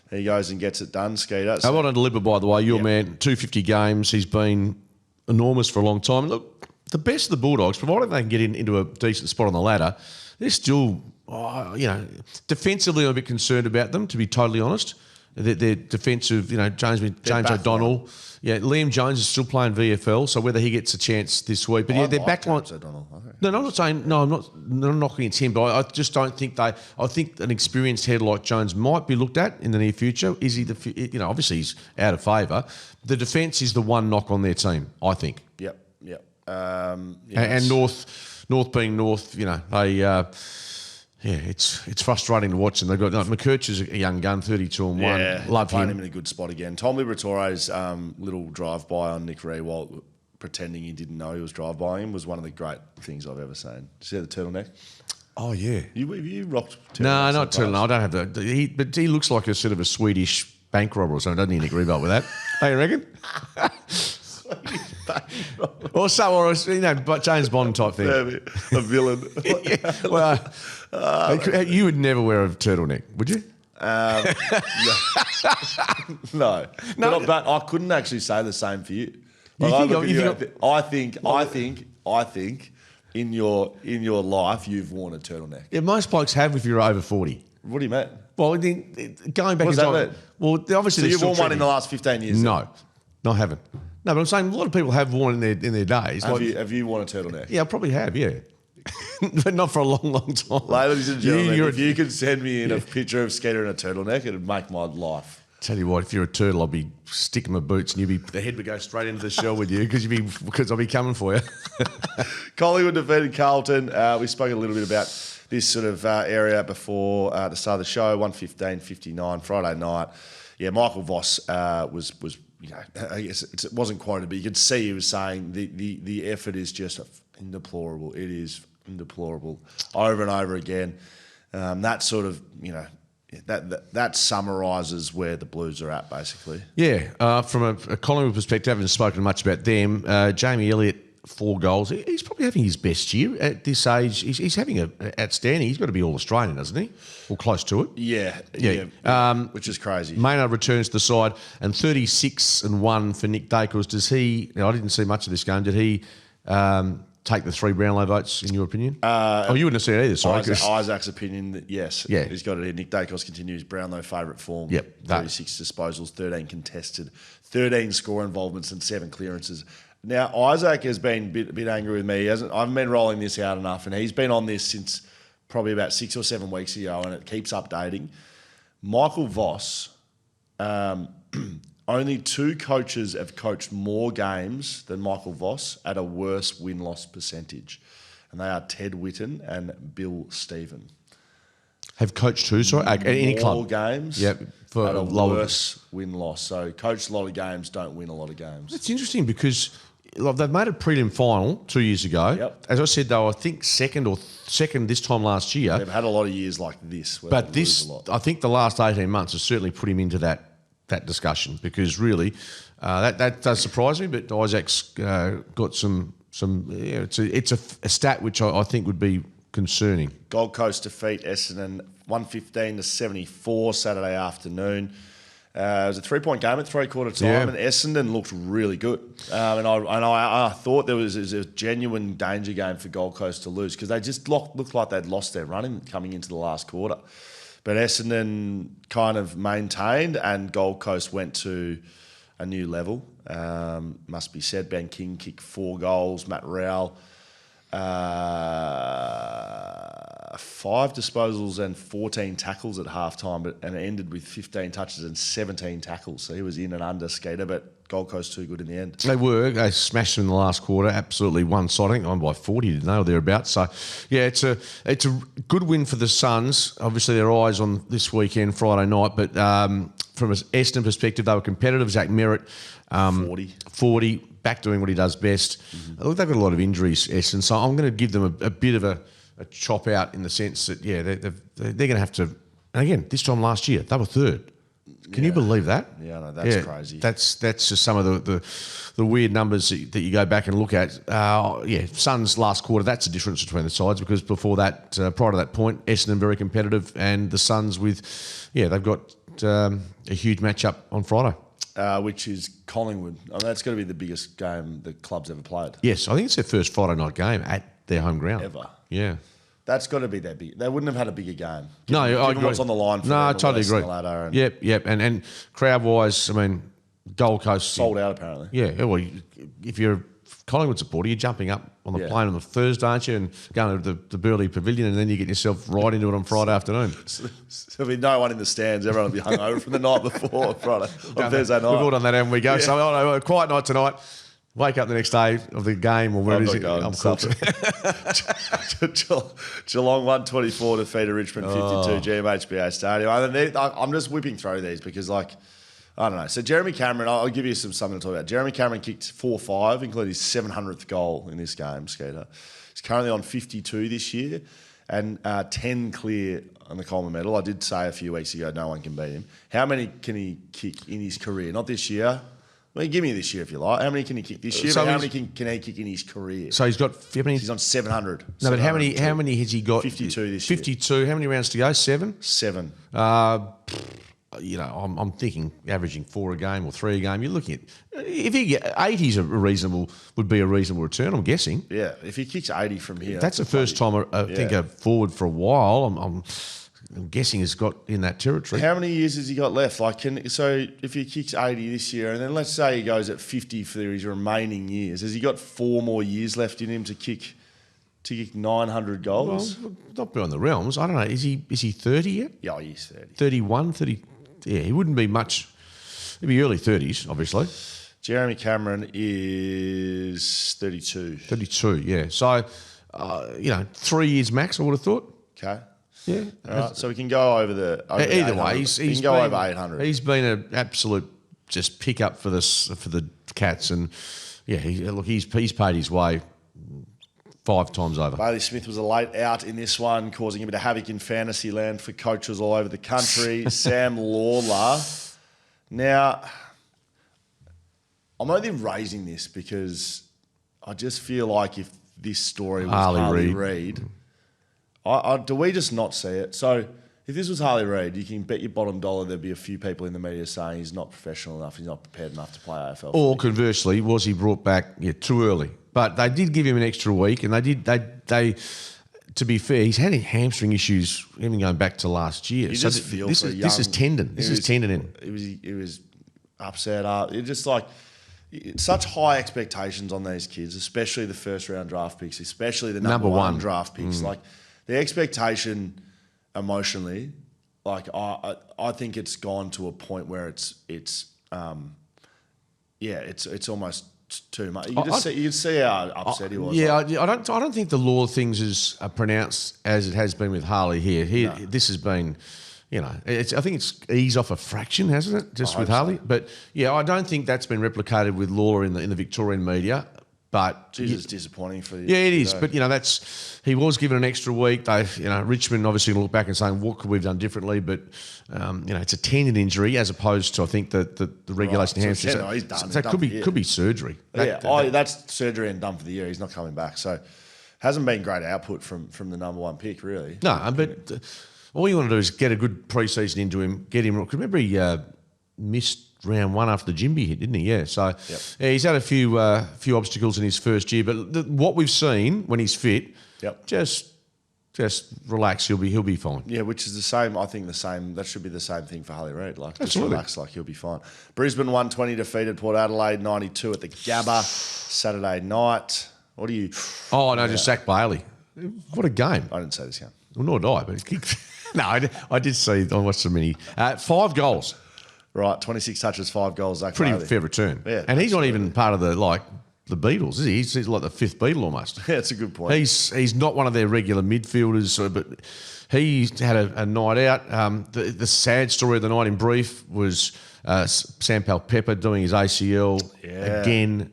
he goes and gets it done, Skeeter. I want to deliver, by the way, your man, 250 games, he's been enormous for a long time. Look, the best of the Bulldogs, provided they can get into a decent spot on the ladder, they're still, you know, defensively I'm a bit concerned about them, to be totally honest. Their defensive, you know, James O'Donnell. Yeah, Liam Jones is still playing VFL, so whether he gets a chance this week. But their back line. No, I'm not saying, I'm not knocking against him, but I just don't think I think an experienced head like Jones might be looked at in the near future. Is he you know, obviously he's out of favour. The defence is the one knock on their team, I think. Yep. And North being North, you know, they. Yeah, it's frustrating to watch them. They've got McKercher's a young gun, 32 and 1. Yeah, love him him in a good spot again. Tom Liberatore's while drive-by on Nick Rewalt, pretending he didn't know he was drive-by him, was one of the great things I've ever seen. Did you see the turtleneck? Oh, yeah. You rocked turtleneck. No, not turtleneck. I don't have that. But he looks like a sort of a Swedish bank robber or something, doesn't he, Nick Rewalt, with that? Hey, you reckon? Or you know, but James Bond type thing. A villain. Yeah, well, you would never wear a turtleneck, would you? No. But I couldn't actually say the same for you. I think in your life you've worn a turtleneck. Yeah, most blokes have if you're over 40. What do you mean? Well, going back in time. Well, obviously, so you've worn one in the last 15 years? No, I haven't. No, but I'm saying a lot of people have worn in their days. Have you worn a turtleneck? Yeah, I probably have, yeah. But not for a long, long time. Ladies and gentlemen, if you could send me in a picture of Skeeter in a turtleneck, it'd make my life. Tell you what, if you're a turtle, I'll be sticking my boots and the head would go straight into the shell with you because I'll be coming for you. Collingwood defeated Carlton. We spoke a little bit about this sort of area before the start of the show, 1:15:59, Friday night. Yeah, Michael Voss was you know, I guess it wasn't quoted, but you could see he was saying the effort is just deplorable. It is deplorable over and over again. That sort of, you know, that summarises where the Blues are at, basically. Yeah, from a Collingwood perspective, I haven't spoken much about them. Jamie Elliott, 4 goals. He's probably having his best year at this age. He's having an outstanding. He's got to be All-Australian, doesn't he? Or close to it. Yeah. Which is crazy. Maynard returns to the side, and 36 and 1 for Nick Dacos. Does he? I didn't see much of this game. Did he take the 3 Brownlow votes in your opinion? You wouldn't have seen it either. Sorry, Isaac's opinion that yes. Yeah, he's got it here. Nick Dacos continues Brownlow favourite form. Yep. 36 disposals, 13 contested, 13 score involvements, and 7 clearances. Now, Isaac has been a bit angry with me. I haven't been rolling this out enough, and he's been on this since probably about 6 or 7 weeks ago, and it keeps updating. Michael Voss, only 2 coaches have coached more games than Michael Voss at a worse win-loss percentage, and they are Ted Whitten and Bill Stephen. Have coached who, sorry? Any club? More games for at a worse win-loss. So coached a lot of games, don't win a lot of games. It's interesting because they've made a prelim final 2 years ago. Yep. As I said, they were, I think, second this time last year. They've had a lot of years like this. But this, I think the last 18 months has certainly put him into that discussion because really that does surprise me. But Isaac's got some it's a stat which I think would be concerning. Gold Coast defeat Essendon 115-74 Saturday afternoon. It was a 3-point game at 3/4 time, and Essendon looked really good. And I thought there was a genuine danger game for Gold Coast to lose because they just looked like they'd lost their running coming into the last quarter. But Essendon kind of maintained, and Gold Coast went to a new level. Must be said, Ben King kicked 4 goals. Matt Rowell 5 disposals and 14 tackles at halftime, and it ended with 15 touches and 17 tackles. So he was in and under Skeeter, but Gold Coast too good in the end. They were. They smashed them in the last quarter. Absolutely one-sided. I think on by 40, didn't they, or thereabouts. So, yeah, it's a good win for the Suns. Obviously, their eyes on this weekend, Friday night. But from an Essendon perspective, they were competitive. Zach Merritt, 40, back doing what he does best. Look, they've got a lot of injuries, Essendon. So I'm going to give them a bit of a chop out in the sense that, yeah, they're going to have to. And again, this time last year, they were third. Can you believe that? Yeah, no, that's crazy. That's just some of the weird numbers that you go back and look at. Suns last quarter, that's the difference between the sides, because before that, prior to that point, Essendon very competitive, and the Suns they've got a huge matchup on Friday. Which is Collingwood. I mean, that's got to be the biggest game the club's ever played. Yes, I think it's their first Friday night game at their home ground. Ever. Yeah. That's got to be their big. They wouldn't have had a bigger game. I agree. What's on the line for no, them, I totally agree. Yep. And crowd-wise, I mean, Gold Coast... Sold out, apparently. Yeah, well, if you're a Collingwood supporter, you're jumping up on the plane on the Thursday, aren't you, and going to the Burleigh Pavilion, and then you get yourself right into it on Friday afternoon. There'll be no one in the stands. Everyone will be hungover from the night before, Friday, on Thursday night. We've all done that, haven't we? Go. Yeah. So, quiet night tonight. Wake up the next day of the game or wherever it is. I'm cooked. Geelong 124 defeated Richmond 52 GMHBA Stadium. I'm just whipping through these because, I don't know. So Jeremy Cameron, I'll give you something to talk about. Jeremy Cameron kicked 4-5, including his 700th goal in this game, Skeeter. He's currently on 52 this year and 10 clear on the Coleman medal. I did say a few weeks ago no one can beat him. How many can he kick in his career? Not this year. Well, give me this year if you like. How many can he kick this year? So how many can he kick in his career? So he's got... He's on 700. No, but how many has he got? 52 this year. 52. How many rounds to go? 7? 7. I'm thinking averaging 4 a game or 3 a game. You're looking at... If he get 80 would be a reasonable return, I'm guessing. Yeah, if he kicks 80 from here... That's the first time I think a forward for a while. I'm guessing has got in that territory. How many years has he got left? So if he kicks 80 this year, and then let's say he goes at 50 for his remaining years, has he got 4 more years left in him to kick 900 goals? Well, not beyond the realms. I don't know. Is he 30 yet? Yeah, he's 30. 31, 30. Yeah, he wouldn't be much. He'd be early 30s, obviously. Jeremy Cameron is 32. 32, yeah. So, 3 years max, I would have thought. Okay. Yeah. All right, so we can go over either way, he's go over 800. He's been an absolute just pick up for the Cats, and he's paid his way 5 times over. Bailey Smith was a late out in this one, causing a bit of havoc in fantasy land for coaches all over the country. Sam Lawler. Now, I'm only raising this because I just feel like if this story was Harley Reid, do we just not see it? So if this was Harley Reid, you can bet your bottom dollar there'd be a few people in the media saying he's not professional enough, he's not prepared enough to play AFL. Or conversely, was he brought back too early? But they did give him an extra week, and they to be fair, he's had hamstring issues even going back to last year. You just feel this is tendon. This is tendon in. It was upset up. It just such high expectations on these kids, especially the first round draft picks, especially the number one draft picks. The expectation emotionally, I think it's gone to a point where it's almost too much. You can see how upset he was. Yeah, I don't think the law thing's as pronounced as it has been with Harley here. No. This has been, I think it's eased off a fraction, hasn't it? Just with Harley, but I don't think that's been replicated with Lawler in the Victorian media. But it's disappointing for you. Yeah, it is. But he was given an extra week. Richmond obviously going to look back and saying what could we have done differently. But it's a tendon injury as opposed to I think the regulation hamstring. So he's done. That could be surgery. That's surgery and done for the year. He's not coming back. So hasn't been great output from the number one pick really. No, but all you want to do is get a good pre-season into him, get him. Remember he missed round 1 after the Ginbey hit, didn't he? Yeah. So he's had a few obstacles in his first year, but what we've seen when he's fit, just relax. He'll be fine. Yeah, which is the same. I think that should be the same thing for Harley Reid. Just Absolutely. Relax, he'll be fine. Brisbane 120 defeated Port Adelaide 92 at the Gabba Saturday night. What do you? Oh no, just Zach Bailey. What a game! I didn't say this game. Well, nor did I, but he kicked. No, I did see. I watched some many. 5 goals. Right, 26 touches, 5 goals. Zach Pretty Bailey. fair return. Yeah, and he's not even part of the Beatles, is he? He's like the 5th Beatle almost. Yeah, that's a good point. He's not one of their regular midfielders, but he had a night out. The sad story of the night in brief was Sam Pepper doing his ACL again.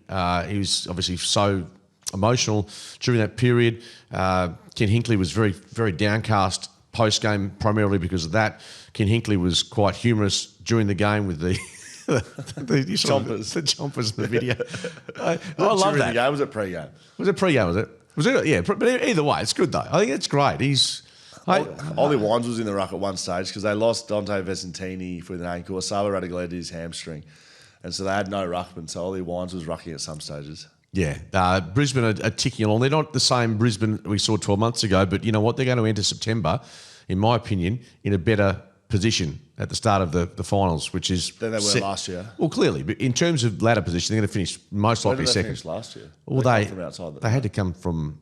He was obviously so emotional during that period. Ken Hinkley was very, very downcast post-game, primarily because of that. Ken Hinkley was quite humorous during the game with the chompers. The chompers in the video. I love that. The game, was it pre-game? Was it pre-game, was it? Was it? Yeah, but either way, it's good though. I think it's great. Ollie Wines was in the ruck at one stage because they lost Dante Vesentini with an ankle. Saba Radaglia did his hamstring. And so they had no ruckman. So Ollie Wines was rucking at some stages. Yeah, Brisbane are ticking along. They're not the same Brisbane we saw 12 months ago, but you know what? They're going to enter September, in my opinion, in a better position at the start of the finals, which is... Than they were last year. Well, clearly, but in terms of ladder position, they're going to finish most likely second. Finish last year? Well, they from outside. They had to come from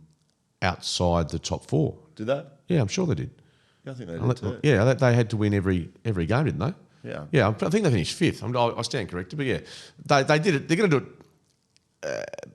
outside the top 4. Did they? Yeah, I'm sure they did. Yeah, I think they did too. Yeah, they had to win every game, didn't they? Yeah. Yeah, I think they finished 5th. I stand corrected, but yeah, they did it. They're going to do it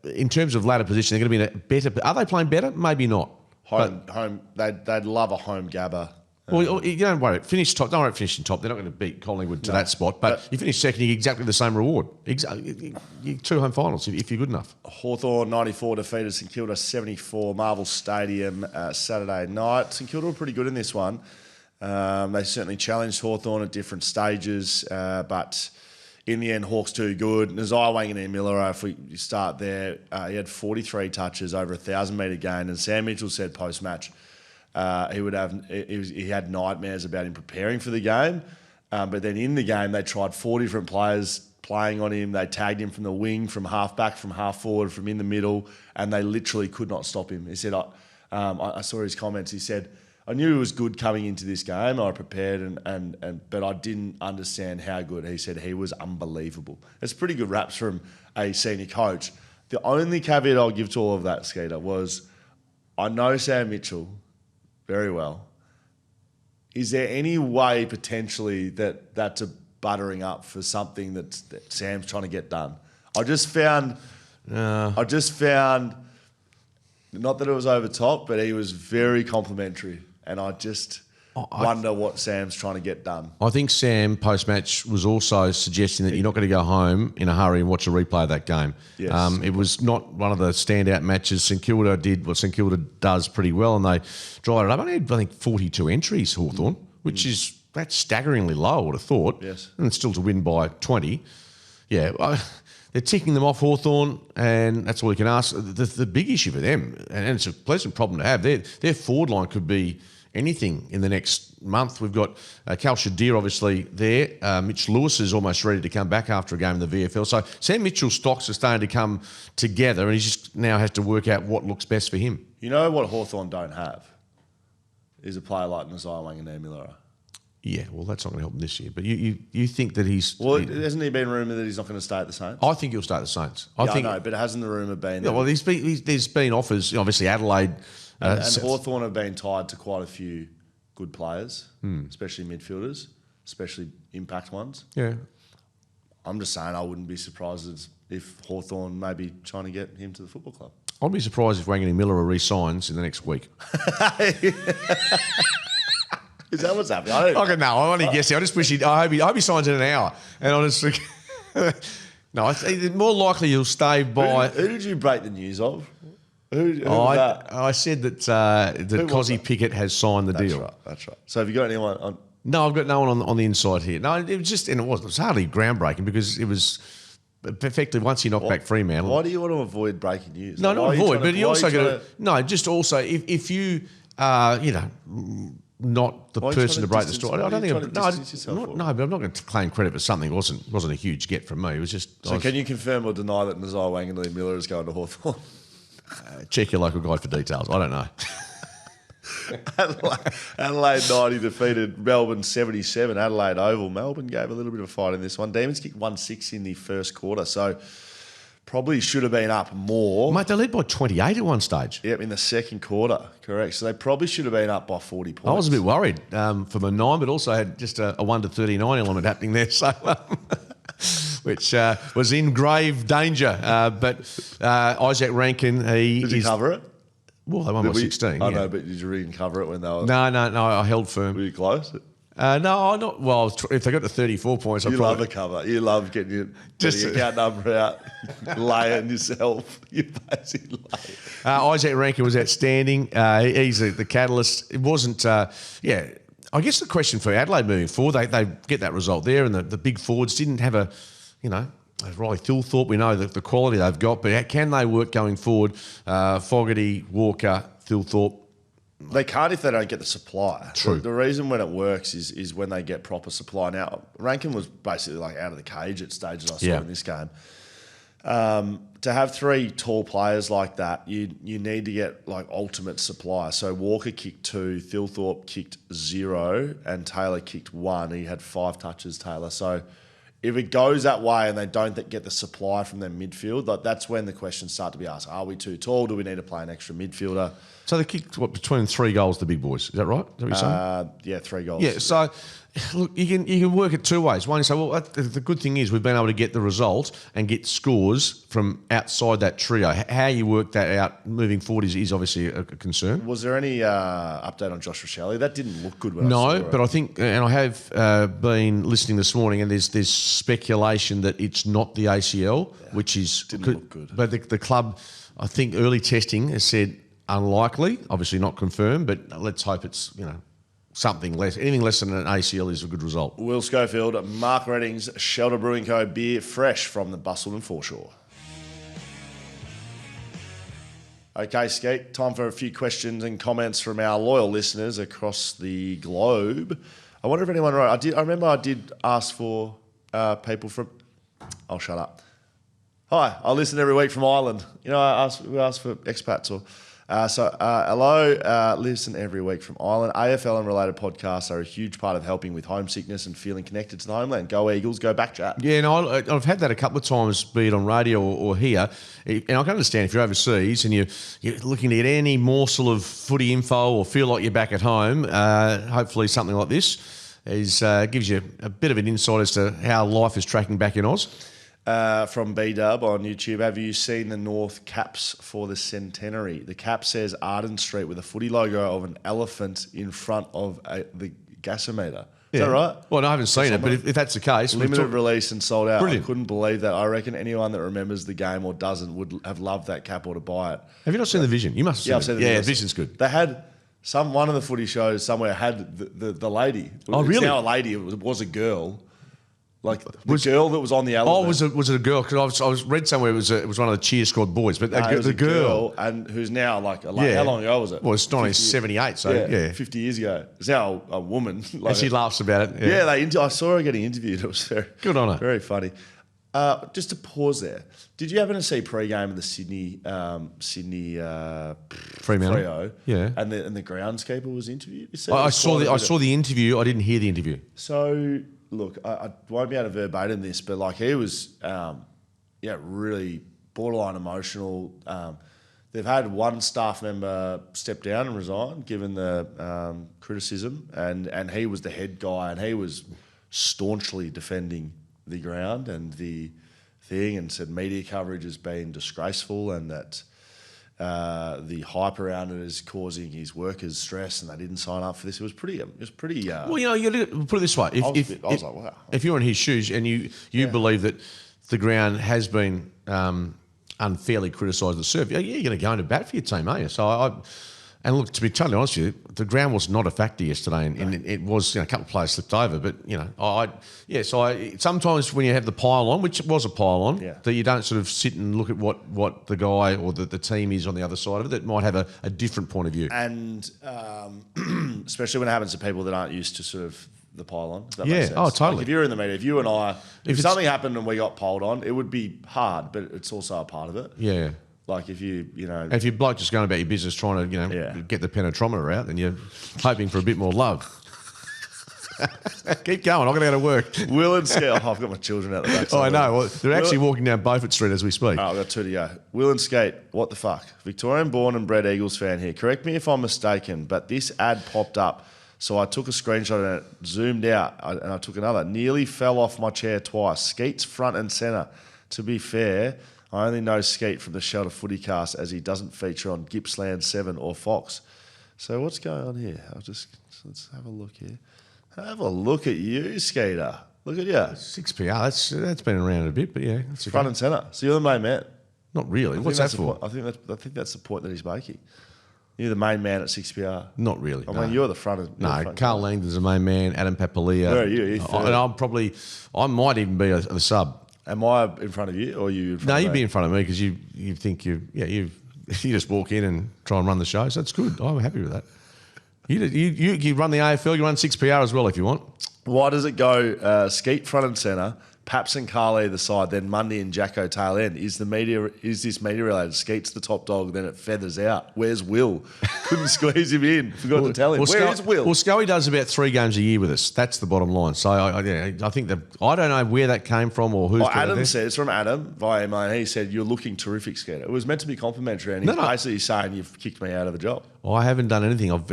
in terms of ladder position. They're going to be in a better... Are they playing better? Maybe not. Home. They'd love a home Gabba. Well, you don't worry. Finish top. Don't worry, finishing top. They're not going to beat Collingwood to that spot. But you finish second, you get exactly the same reward. You 2 home finals if you're good enough. Hawthorn 94 defeated St Kilda 74, Marvel Stadium Saturday night. St Kilda were pretty good in this one. They certainly challenged Hawthorn at different stages, but in the end, Hawks too good. Nazai Wanganeen-Miller, if we start there, he had 43 touches over a 1,000-metre gain, and Sam Mitchell said post-match he had nightmares about him preparing for the game, but then in the game they tried 4 different players playing on him. They tagged him from the wing, from half back, from half forward, from in the middle, and they literally could not stop him. He said, I saw his comments. He said, I knew he was good coming into this game. I prepared, but I didn't understand how good. He said he was unbelievable. It's pretty good raps from a senior coach. The only caveat I'll give to all of that, Skeeter, was I know Sam Mitchell very well. Is there any way potentially that that's a buttering up for something that Sam's trying to get done? I just found, not that it was over top, but he was very complimentary. And I just wonder what Sam's trying to get done. I think Sam, post-match, was also suggesting that you're not going to go home in a hurry and watch a replay of that game. Yes. It was not one of the standout matches. St Kilda did what St Kilda does pretty well, and they dried it up. I think 42 entries, Hawthorn, which that's staggeringly low, I would have thought. Yes. And still to win by 20. Yeah, they're ticking them off, Hawthorn, and that's all you can ask. The big issue for them, and it's a pleasant problem to have, their forward line could be anything in the next month. We've got Cal Shadir obviously there. Mitch Lewis is almost ready to come back after a game in the VFL. So Sam Mitchell's stocks are starting to come together, and he just now has to work out what looks best for him. You know what Hawthorn don't have is a player like Nazai Wanganeen-Miller. Yeah, well, that's not going to help him this year. But you think that he's... Well, hasn't he been rumoured that he's not going to stay at the Saints? I think he'll stay at the Saints. I know, but hasn't the rumour been... Yeah, well, there's been offers. Obviously, Adelaide... And Hawthorn have been tied to quite a few good players, especially midfielders, especially impact ones. Yeah. I'm just saying I wouldn't be surprised if Hawthorn may be trying to get him to the football club. I'd be surprised if Wanganeen-Miller re-signs in the next week. Is that what's happening? I don't know. I'm only guessing. I just wish I hope he signs in an hour. And honestly, no, it's more likely he'll stay by. Who did you break the news of? Who was that? I said that Cozzy Pickett has signed the deal. That's right. So have you got anyone on? No, I've got no one on the inside here. No, it was just, and it was hardly groundbreaking because it was effectively once he knocked back Fremantle. Why do you want to avoid breaking news? No, not avoid, but you also got to. No, just also if you not the person to break the story. I don't think. No, but I'm not going to claim credit for something. It wasn't a huge get from me. It was just. So can you confirm or deny that Nazai Wanganeen-Miller is going to Hawthorn? Check your local guide for details. I don't know. Adelaide 90 defeated Melbourne 77. Adelaide Oval. Melbourne gave a little bit of a fight in this one. Demons kicked 1-6 in the first quarter. So probably should have been up more. Mate, they led by 28 at one stage. Yep, in the second quarter, correct. So they probably should have been up by 40 points. I was a bit worried for the 9, but also had just a 1 to 39 element happening there, so which was in grave danger. But Isaac Rankin, Did you cover it? Well, they won by 16. I know, but did you really cover it when they were... No, I held firm. Were you close? No, not well. If they got to 34 points, you love a cover. You love getting your account number out, laying yourself. You basically lay. Isaac Rankin was outstanding. He's the catalyst. It wasn't. I guess the question for Adelaide moving forward, they get that result there, and the big forwards didn't have a, Riley Thilthorpe. We know the quality they've got, but can they work going forward? Fogarty, Walker, Thilthorpe. They can't if they don't get the supply. True. The reason when it works is when they get proper supply. Now, Rankin was basically like out of the cage at stages I saw in this game. To have 3 tall players like that, you need to get like ultimate supply. So Walker kicked 2, Thilthorpe kicked 0, and Taylor kicked 1. He had 5 touches, Taylor. So if it goes that way and they don't get the supply from their midfield, that's when the questions start to be asked. Are we too tall? Do we need to play an extra midfielder? So they kicked, between 3 goals, the big boys. Is that right? Is that what you're saying? Yeah, 3 goals. Yeah, so look, you can work it 2 ways. One, you say, well, the good thing is we've been able to get the result and get scores from outside that trio. How you work that out moving forward is obviously a concern. Was there any update on Josh Rochelle? That didn't look good when I saw it. No, but I think, and I have been listening this morning, and there's speculation that it's not the ACL, which is... Didn't look good. But the club, I think early testing has said unlikely, obviously not confirmed, but let's hope it's, something less. Anything less than an ACL is a good result. Will Schofield, Mark Redding's Shelter Brewing Co. beer, fresh from the Busselton foreshore. Okay, Skeet, time for a few questions and comments from our loyal listeners across the globe. I wonder if anyone wrote. I remember I did ask for people from... I'll shut up. Hi, I listen every week from Ireland. We asked for expats or... hello, listen every week from Ireland. AFL and related podcasts are a huge part of helping with homesickness and feeling connected to the homeland. Go Eagles, go BackChat. Yeah, no, I've had that a couple of times, be it on radio or here. And I can understand if you're overseas and you're looking to get any morsel of footy info or feel like you're back at home, hopefully something like this gives you a bit of an insight as to how life is tracking back in Oz. From B-Dub on YouTube, have you seen the North caps for the centenary? The cap says Arden Street with a footy logo of an elephant in front of the gasometer. Is that right? Well, no, I haven't seen it, but if that's the case... Limited release and sold out. Brilliant. I couldn't believe that. I reckon anyone that remembers the game or doesn't would have loved that cap or to buy it. Have you not seen the Vision? You must have seen it. Yeah, the Vision's good. They had... one of the footy shows somewhere had the lady. Oh, really? It's now a lady. It was a girl. Like the girl that was on the elephant. Oh, was it a girl? Because I was read somewhere it was one of the cheer squad boys, but it was the a girl and who's now like how long ago was it? Well, it's 1978, so yeah, 50 years ago. It's now a woman. Like and she laughs about it. Yeah, I saw her getting interviewed. It was very good on her. Very funny. Just to pause there, did you happen to see pre-game of the Sydney Freo? Yeah, and the groundskeeper was interviewed. I saw the interview. I didn't hear the interview. So. Look, I won't be able to verbatim this, but like he was, really borderline emotional. They've had one staff member step down and resign, given the criticism, and he was the head guy, and he was staunchly defending the ground and the thing, and said media coverage has been disgraceful, and that the hype around it is causing his workers stress, and they didn't sign up for this. It was pretty. Well, you put it this way: I was like, wow. If you're in his shoes and you believe that the ground has been unfairly criticised at the surf, you're going to go into bat for your team, aren't you? So and look, to be totally honest with you, the ground was not a factor yesterday, and it was a couple of players slipped over, but So sometimes when you have the pile on, which was a pile on, that you don't sort of sit and look at what the guy or the team is on the other side of it that might have a different point of view, and especially when it happens to people that aren't used to sort of the pile on. Does that make sense? Oh, totally. Like if you're in the media, if you and I, if something happened and we got piled on, it would be hard, but it's also a part of it. Yeah. Like if you're bloke just going about your business trying to, get the penetrometer out, then you're hoping for a bit more love. Keep going. I'm going to go to work. Will and Skate. Oh, I've got my children out the back. Oh, I know. Well, they're actually walking down Beaufort Street as we speak. Oh, I've got 2 to go. Will and Skate, what the fuck? Victorian born and bred Eagles fan here. Correct me if I'm mistaken, but this ad popped up. So I took a screenshot and it zoomed out and I took another. Nearly fell off my chair twice. Skeet's front and centre. To be fair, I only know Skeet from the Shelter FootyCast as he doesn't feature on Gippsland 7 or Fox. So what's going on here? Let's have a look here. Have a look at you, Skeeter. Look at you. 6PR. That's been around a bit, but yeah. That's Front and centre. So you're the main man. Not really. What's that for? I think that's the point that he's making. You're the main man at 6PR. Not really. I mean, you're the front. No, Carl Langdon's the main man. Adam Papalia. Where are you? I might even be the sub. Am I in front of you or are you in front of me? No, you'd be in front of me because you think you just walk in and try and run the show. So that's good. I'm happy with that. You run the AFL, you run 6PR as well if you want. Why does it go Skeet front and centre, Paps and Carl either side, then Mundy and Jacko tail end? Is this media related? Skeet's the top dog, then it feathers out. Where's Will? Couldn't squeeze him in. Forgot to tell him. Where is Will? Well, Scully does about 3 games a year with us. That's the bottom line. So I think that I don't know where that came from or who's. Well, Adam said it's from Adam via email. And he said you're looking terrific, Skeeter. It was meant to be complimentary, and he's basically saying you've kicked me out of a job. Well, I haven't done anything. I've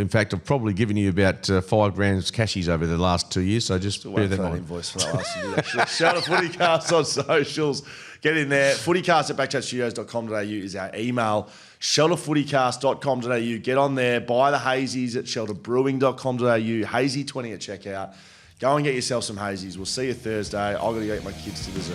probably given you about 5 grand cashies over the last 2 years. So just bear that in mind. Invoice for that last year. Actually. Shout out FootyCast on socials. Get in there. FootyCast at BackChatStudios.com.au is our email. ShelterFootyCast.com.au. Get on there. Buy the hazies at ShelterBrewing.com.au. Hazy 20 at checkout. Go and get yourself some hazies. We'll see you Thursday. I've got to go get my kids to the zoo.